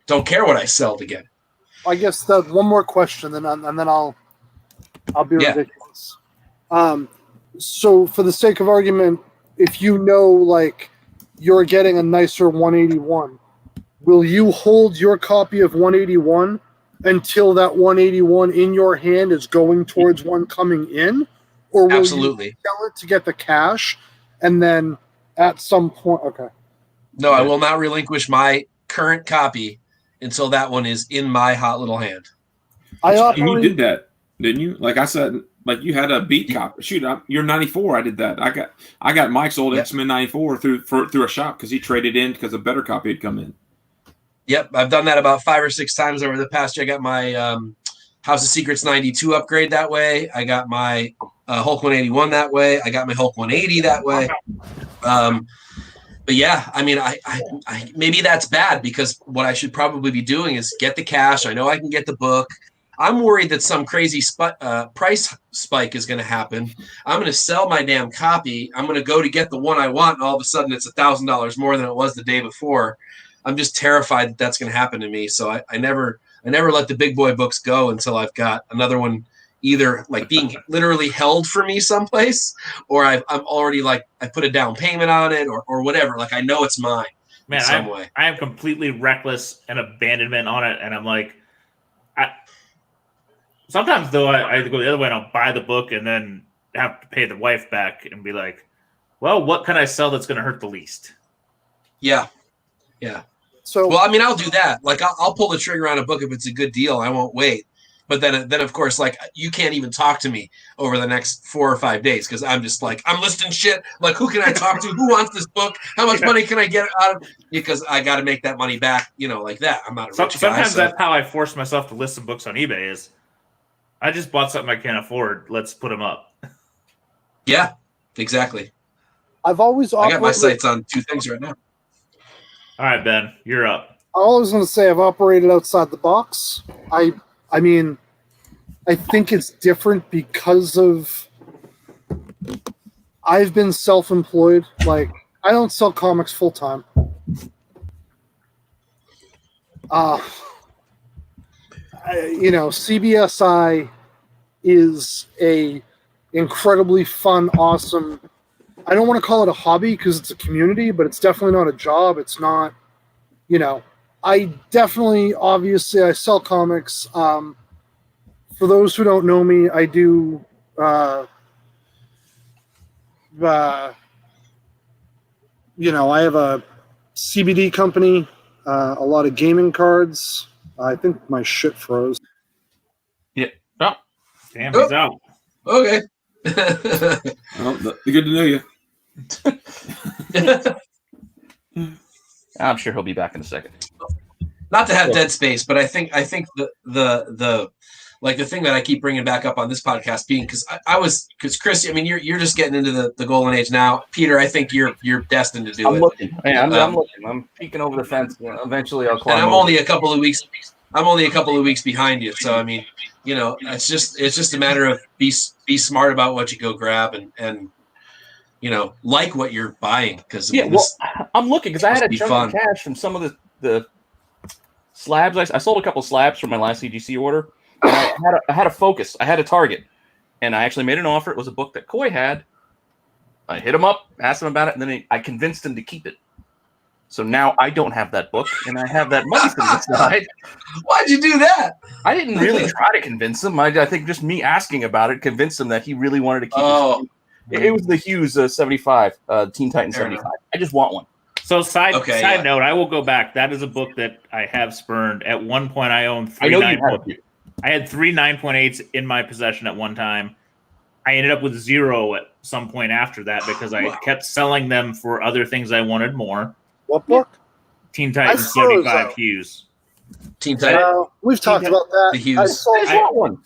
don't care what I sell to get it. I guess that one more question, and then I'll be ridiculous. So for the sake of argument, if you know, like, you're getting a nicer 181, will you hold your copy of 181 until that 181 in your hand is going towards one coming in? Or will Absolutely. you sell it to get the cash and then at some point... Okay. No, I will not relinquish my current copy until that one is in my hot little hand. And you did that, didn't you? Like I said, like you had a beat copy. Shoot, you're 94. I did that. I got Mike's old X-Men 94 through a shop because he traded in because a better copy had come in. Yep, I've done that about 5 or 6 times over the past year. I got my House of Secrets 92 upgrade that way. I got my Hulk 181 that way. I got my Hulk 180 that way. But yeah, I mean, I maybe that's bad, because what I should probably be doing is get the cash. I know I can get the book. I'm worried that some crazy price spike is going to happen. I'm going to sell my damn copy. I'm going to go to get the one I want, and all of a sudden it's $1,000 more than it was the day before. I'm just terrified that that's going to happen to me. So I never let the big boy books go until I've got another one either like being literally held for me someplace, or I'm already like I put a down payment on it, or whatever. Like I know it's mine. Man, I am completely reckless and abandonment on it, and I'm like, sometimes though I go the other way and I'll buy the book and then have to pay the wife back and be like, well, what can I sell that's going to hurt the least? Yeah. So, well, I mean, I'll do that. Like, I'll pull the trigger on a book if it's a good deal. I won't wait. But then of course, like, you can't even talk to me over the next 4 or 5 days, because I'm just like, I'm listing shit. Like, who can I talk to? Who wants this book? How much money can I get out of? Because I got to make that money back, like that. I'm not a rich guy. Sometimes that's how I force myself to list some books on eBay is I just bought something I can't afford. Let's put them up. Yeah, exactly. I got my sights on 2 things right now. All right, Ben, you're up. I was going to say I've operated outside the box. I mean, I think it's different because of I've been self-employed. Like, I don't sell comics full time. CBSI is a incredibly fun, awesome. I don't want to call it a hobby because it's a community, but it's definitely not a job. It's not, I sell comics. For those who don't know me, I do I have a CBD company, a lot of gaming cards. I think my shit froze. Yeah. Oh, damn, he's out. Okay. Well, good to know you. I'm sure he'll be back in a second. Not to have dead space, but I think the like the thing that I keep bringing back up on this podcast being because Chris, I mean, you're just getting into the golden age now. Peter, I think you're destined to do it. I'm looking. I'm looking. I'm peeking over the fence. Eventually, I'll climb. And I'm over. only a couple of weeks behind you. So I mean, it's just a matter of be smart about what you go grab and like what you're buying, because I'm looking because I had a chunk of cash from some of the slabs. I sold a couple slabs from my last CGC order, and I had a focus. I had a target, and I actually made an offer. It was a book that Coy had. I hit him up, asked him about it, and then I convinced him to keep it. So now I don't have that book, and I have that money sitting aside. Why'd you do that? I didn't really try to convince him. I think just me asking about it convinced him that he really wanted to keep it. It was the Hughes 75, Teen Titans 75. I just want one. So side note, I will go back. That is a book that I have spurned. At one point, I owned 3 I had 3 9.8s in my possession at one time. I ended up with 0 at some point after that because I kept selling them for other things I wanted more. What book? Teen Titans 75 Hughes. Teen Titans. We've talked about that. The Hughes.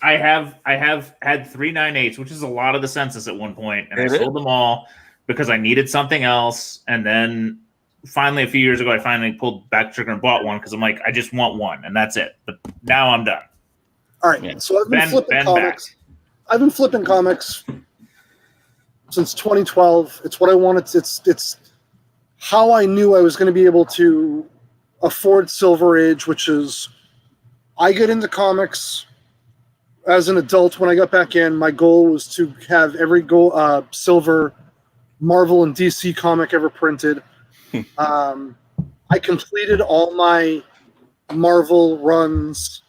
I have had 3 9/8s, which is a lot of the census at one point, and I sold them all because I needed something else. And then finally, a few years ago, I finally pulled back the trigger and bought one because I'm like, I just want one, and that's it. But now I'm done. All right. So I've been flipping comics. Back. I've been flipping comics since 2012. It's what I wanted. It's how I knew I was going to be able to afford Silver Age, which is I get into comics as an adult. When I got back in, my goal was to have every silver Marvel and DC comic ever printed. I completed all my Marvel runs.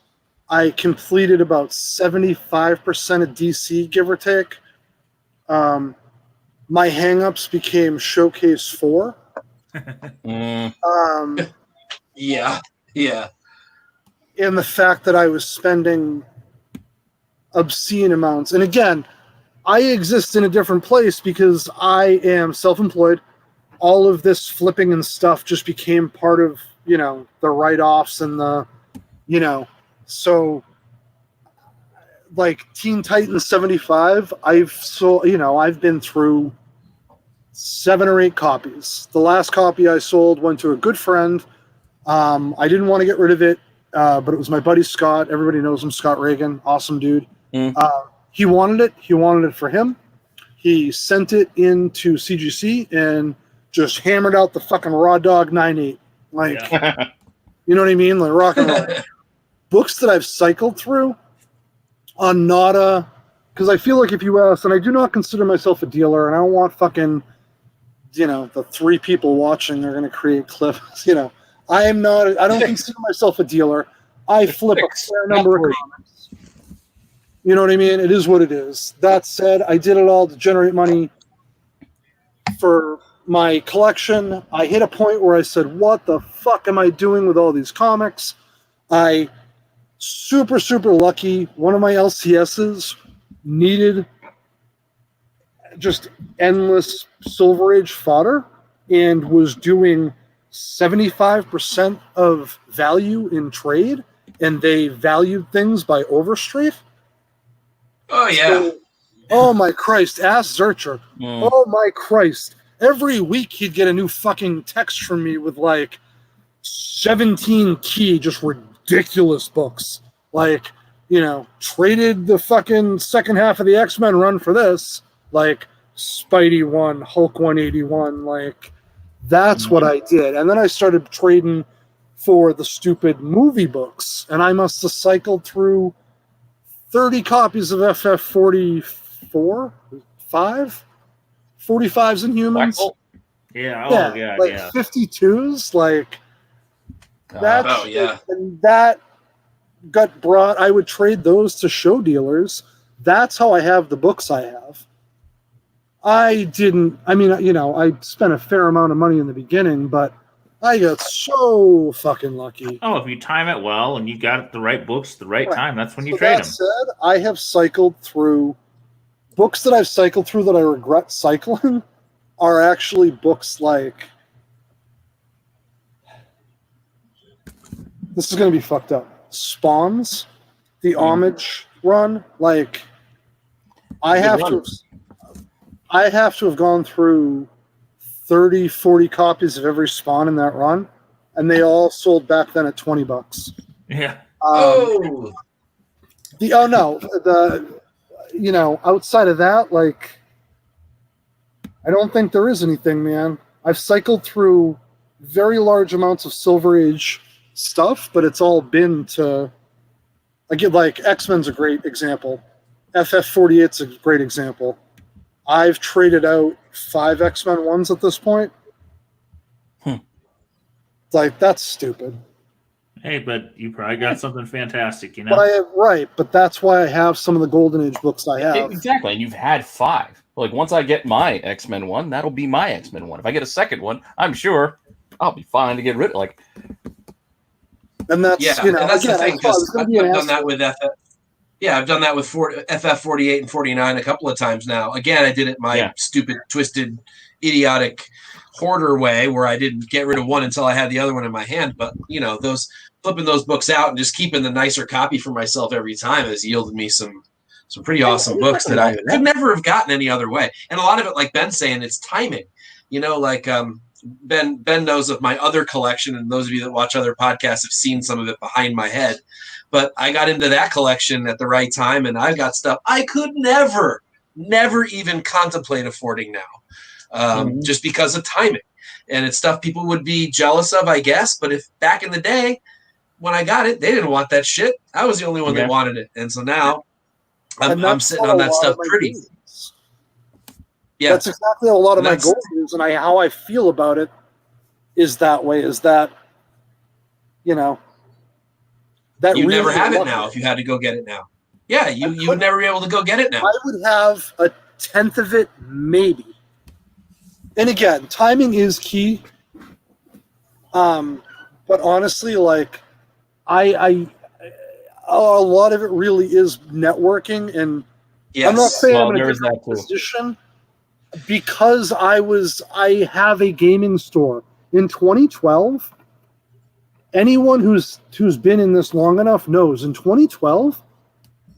I completed about 75% of DC, give or take. My hang-ups became Showcase 4. Yeah. And the fact that I was spending obscene amounts. And again, I exist in a different place because I am self-employed. All of this flipping and stuff just became part of, the write-offs and the, so like Teen Titans 75, I've been through 7 or 8 copies. The last copy I sold went to a good friend. I didn't want to get rid of it, but it was my buddy Scott. Everybody knows him, Scott Reagan. Awesome dude. He wanted it. He wanted it for him. He sent it into CGC and just hammered out the fucking raw dog 9/8. You know what I mean? Like rock and roll. Books that I've cycled through on Nada, because I feel like if you ask, and I do not consider myself a dealer, and I don't want fucking, the 3 people watching are going to create clips. I am not. I don't consider myself a dealer. I flip a fair number of comics. You know what I mean? It is what it is. That said, I did it all to generate money for my collection. I hit a point where I said, what the fuck am I doing with all these comics? I super, super lucky. One of my LCSs needed just endless Silver Age fodder and was doing 75% of value in trade, and they valued things by Overstreet. Oh, yeah. So, oh, my Christ. Ask Zurcher. Oh, my Christ. Every week he'd get a new fucking text from me with, 17 key, just ridiculous books. Traded the fucking second half of the X-Men run for this. Spidey 1, Hulk 181. That's what I did. And then I started trading for the stupid movie books. And I must have cycled through 30 copies of FF44, 5? 45s and humans. Yeah. 52s. Yeah. And that got brought. I would trade those to show dealers. That's how I have the books I have. I spent a fair amount of money in the beginning, but I got so fucking lucky. Oh, if you time it well and you got the right books at the right time, that's when you trade them. That said, I have cycled through books that I've cycled through that I regret cycling are actually books like, this is going to be fucked up, Spawns, the Homage run. I have to have gone through 30, 40 copies of every Spawn in that run, and they all sold back then at $20. Yeah. Outside of that, I don't think there is anything, man. I've cycled through very large amounts of Silver Age stuff, but it's all been to, X-Men's a great example. FF48's a great example. I've traded out 5 X-Men ones at this point. That's stupid. Hey, but you probably got something fantastic, But that's why I have some of the Golden Age books I have. Exactly, and you've had 5. Once I get my X-Men one, that'll be my X-Men one. If I get a second one, I'm sure I'll be fine to get rid of. And that's and that's the thing, because I've done that with FF. Yeah, I've done that with FF48 and 49 a couple of times now. Again, I did it my stupid, twisted, idiotic hoarder way where I didn't get rid of one until I had the other one in my hand. But, those flipping those books out and just keeping the nicer copy for myself every time has yielded me some pretty awesome books that I could never have gotten any other way. And a lot of it, like Ben's saying, it's timing. Ben knows of my other collection, and those of you that watch other podcasts have seen some of it behind my head. But I got into that collection at the right time, and I've got stuff I could never even contemplate affording now, just because of timing. And it's stuff people would be jealous of, I guess. But if back in the day when I got it, they didn't want that shit. I was the only one that wanted it. And so now I'm sitting on that stuff pretty. Games. Yeah, that's exactly a lot of my goals is, and how I feel about it is that way. Is that that you never have it now if you had to go get it now. Yeah, you would never be able to go get it now. I would have a tenth of it, maybe. And again, timing is key. But honestly, like a lot of it really is networking, and I'm not saying I'm in a different position because I have a gaming store in 2012. Anyone who's been in this long enough knows in 2012,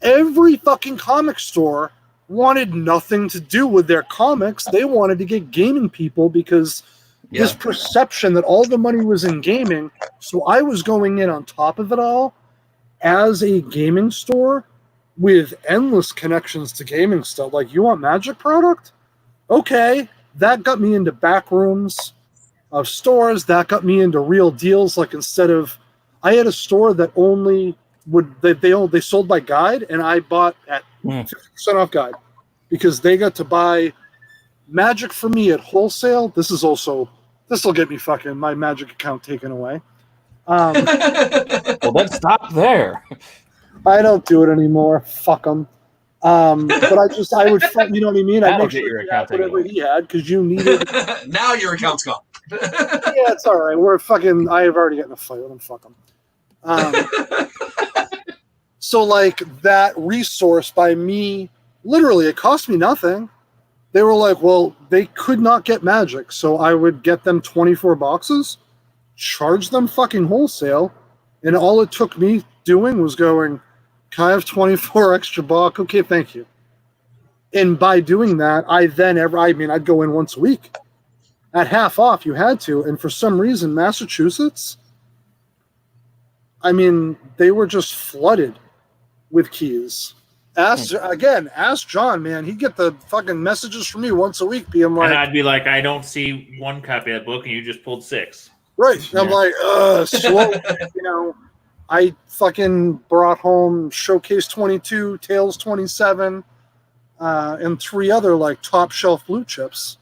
every fucking comic store wanted nothing to do with their comics. They wanted to get gaming people because this perception that all the money was in gaming. So I was going in on top of it all as a gaming store with endless connections to gaming stuff. Like, you want Magic product? Okay. That got me into back rooms of stores. That got me into real deals. Like, instead of, I had a store that only they sold by guide, and I bought at 50% off guide because they got to buy Magic for me at wholesale. This will get me fucking my Magic account taken away. Well, let's stop there. I don't do it anymore. Fuck them. But I would, you know what I mean? I'd make sure your account whatever he had because you needed. Now your account's gone. Yeah, it's all right. We're fucking. I have already gotten a fight with him. Fuck them. So like that resource by me, literally, it cost me nothing. They were like, well, they could not get Magic, so I would get them 24 boxes, charge them fucking wholesale, and all it took me doing was going, can I have 24 extra box? Okay, thank you. And by doing that, I'd go in once a week. At half off, you had to. And for some reason, Massachusetts, they were just flooded with keys. Ask John, man. He'd get the fucking messages from me once a week being like... And I'd be like, I don't see one copy of that book, and you just pulled 6. Right. And I'm like, slow. I fucking brought home Showcase 22, Tales 27, and 3 other like top shelf blue chips.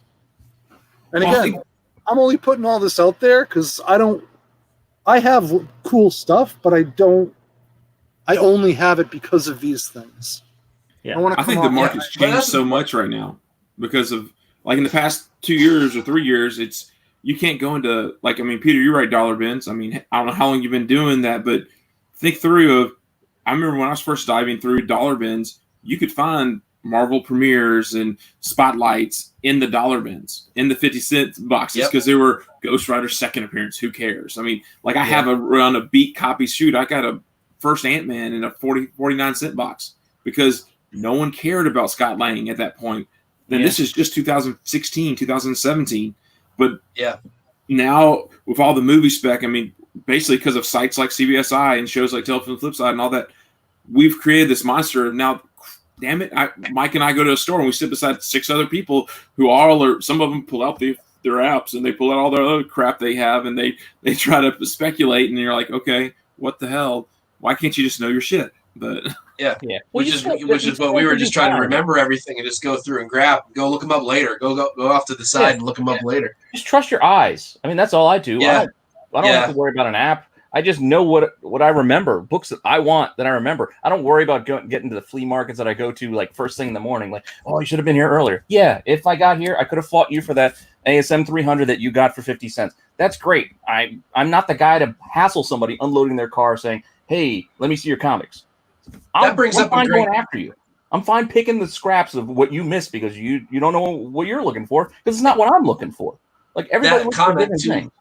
And again, I'm only putting all this out there because I have cool stuff, but I only have it because of these things. Yeah. I think the market's changed so much right now because of, like, in the past 2 years or 3 years, you can't go into, like, Peter, you're right, dollar bins. I don't know how long you've been doing that, but think through I remember when I was first diving through dollar bins, you could find Marvel premieres and spotlights in the dollar bins, in the 50-cent boxes, because they were Ghost Rider's second appearance. Who cares? I have a run of beat copy shoot. I got a first Ant-Man in a 49-cent box because no one cared about Scott Lang at that point. Then this is just 2016, 2017. But now with all the movie spec, basically because of sites like CBSI and shows like Telefilm FlipSide and all that, we've created this monster. Now, damn it, Mike and I go to a store and we sit beside 6 other people who some of them pull out their apps and they pull out all their other crap they have and they try to speculate, and you're like, okay, what the hell? Why can't you just know your shit? But which is what we were just trying to remember everything and just go through and go look them up later. Go off to the side and look them up later. Just trust your eyes. That's all I do. I don't have to worry about an app. I just know what I remember, books that I want that I remember. I don't worry about getting to the flea markets that I go to like first thing in the morning. Like, oh, you should have been here earlier. Yeah, if I got here, I could have fought you for that ASM 300 that you got for 50 cents. That's great. I'm not the guy to hassle somebody unloading their car saying, hey, let me see your comics. That brings up a fine great. Going after you. I'm fine picking the scraps of what you missed because you don't know what you're looking for because it's not what I'm looking for. Like everybody That looks for comment different too. things.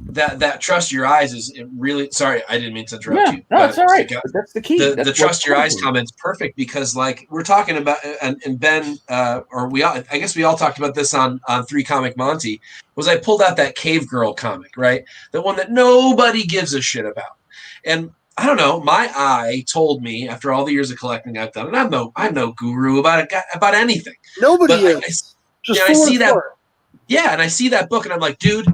That trust your eyes is really. Sorry, I didn't mean to interrupt you. No, it's all right. But that's the key. The trust your eyes comment's perfect because, like, we're talking about, and Ben, or we all, I guess we all talked about this on 3 Comic Monty. Was I pulled out that Cave Girl comic, right? The one that nobody gives a shit about, and I don't know. My eye told me after all the years of collecting I've done, and I'm no guru about anything. Nobody is. I see that. Yeah, and I see that book, and I'm like, dude,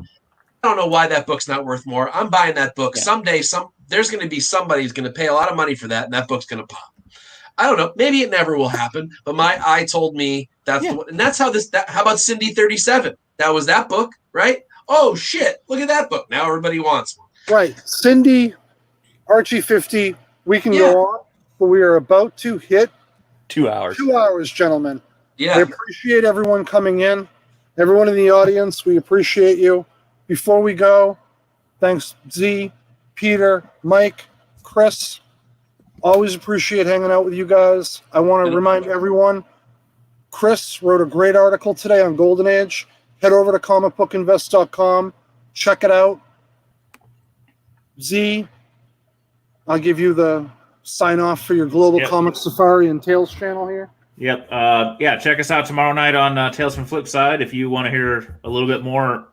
I don't know why that book's not worth more. I'm buying that book. Yeah. Someday, there's going to be somebody who's going to pay a lot of money for that, and that book's going to pop. I don't know. Maybe it never will happen, but my eye told me that's the one. And that's how how about Cindy 37? That was that book, right? Oh, shit. Look at that book. Now everybody wants one. Right. Cindy, Archie 50, we can go on, but we are about to hit 2 hours. 2 hours, gentlemen. Yeah. I appreciate everyone coming in. Everyone in the audience, we appreciate you. Before we go, thanks Z, Peter, Mike, Chris. Always appreciate hanging out with you guys. I want to remind everyone, Chris wrote a great article today on Golden Age. Head over to comicbookinvest.com. Check it out. Z, I'll give you the sign off for your Global Comic Safari and Tales channel here. Yep. Check us out tomorrow night on Tales from FlipSide if you want to hear a little bit more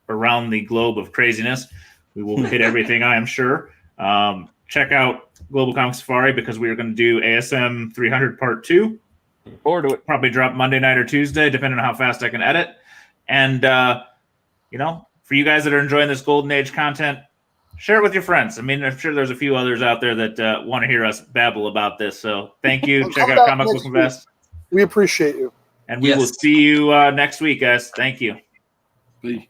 around the globe of craziness. We will hit everything, I am sure. Check out Global Comic Safari because we are going to do ASM 300 Part 2. Looking forward to it. Probably drop Monday night or Tuesday, depending on how fast I can edit. And, for you guys that are enjoying this Golden Age content, share it with your friends. I mean, I'm sure there's a few others out there that want to hear us babble about this. So thank you. Check out Comic Book Invest. We appreciate you. And we will see you next week, guys. Thank you. Peace.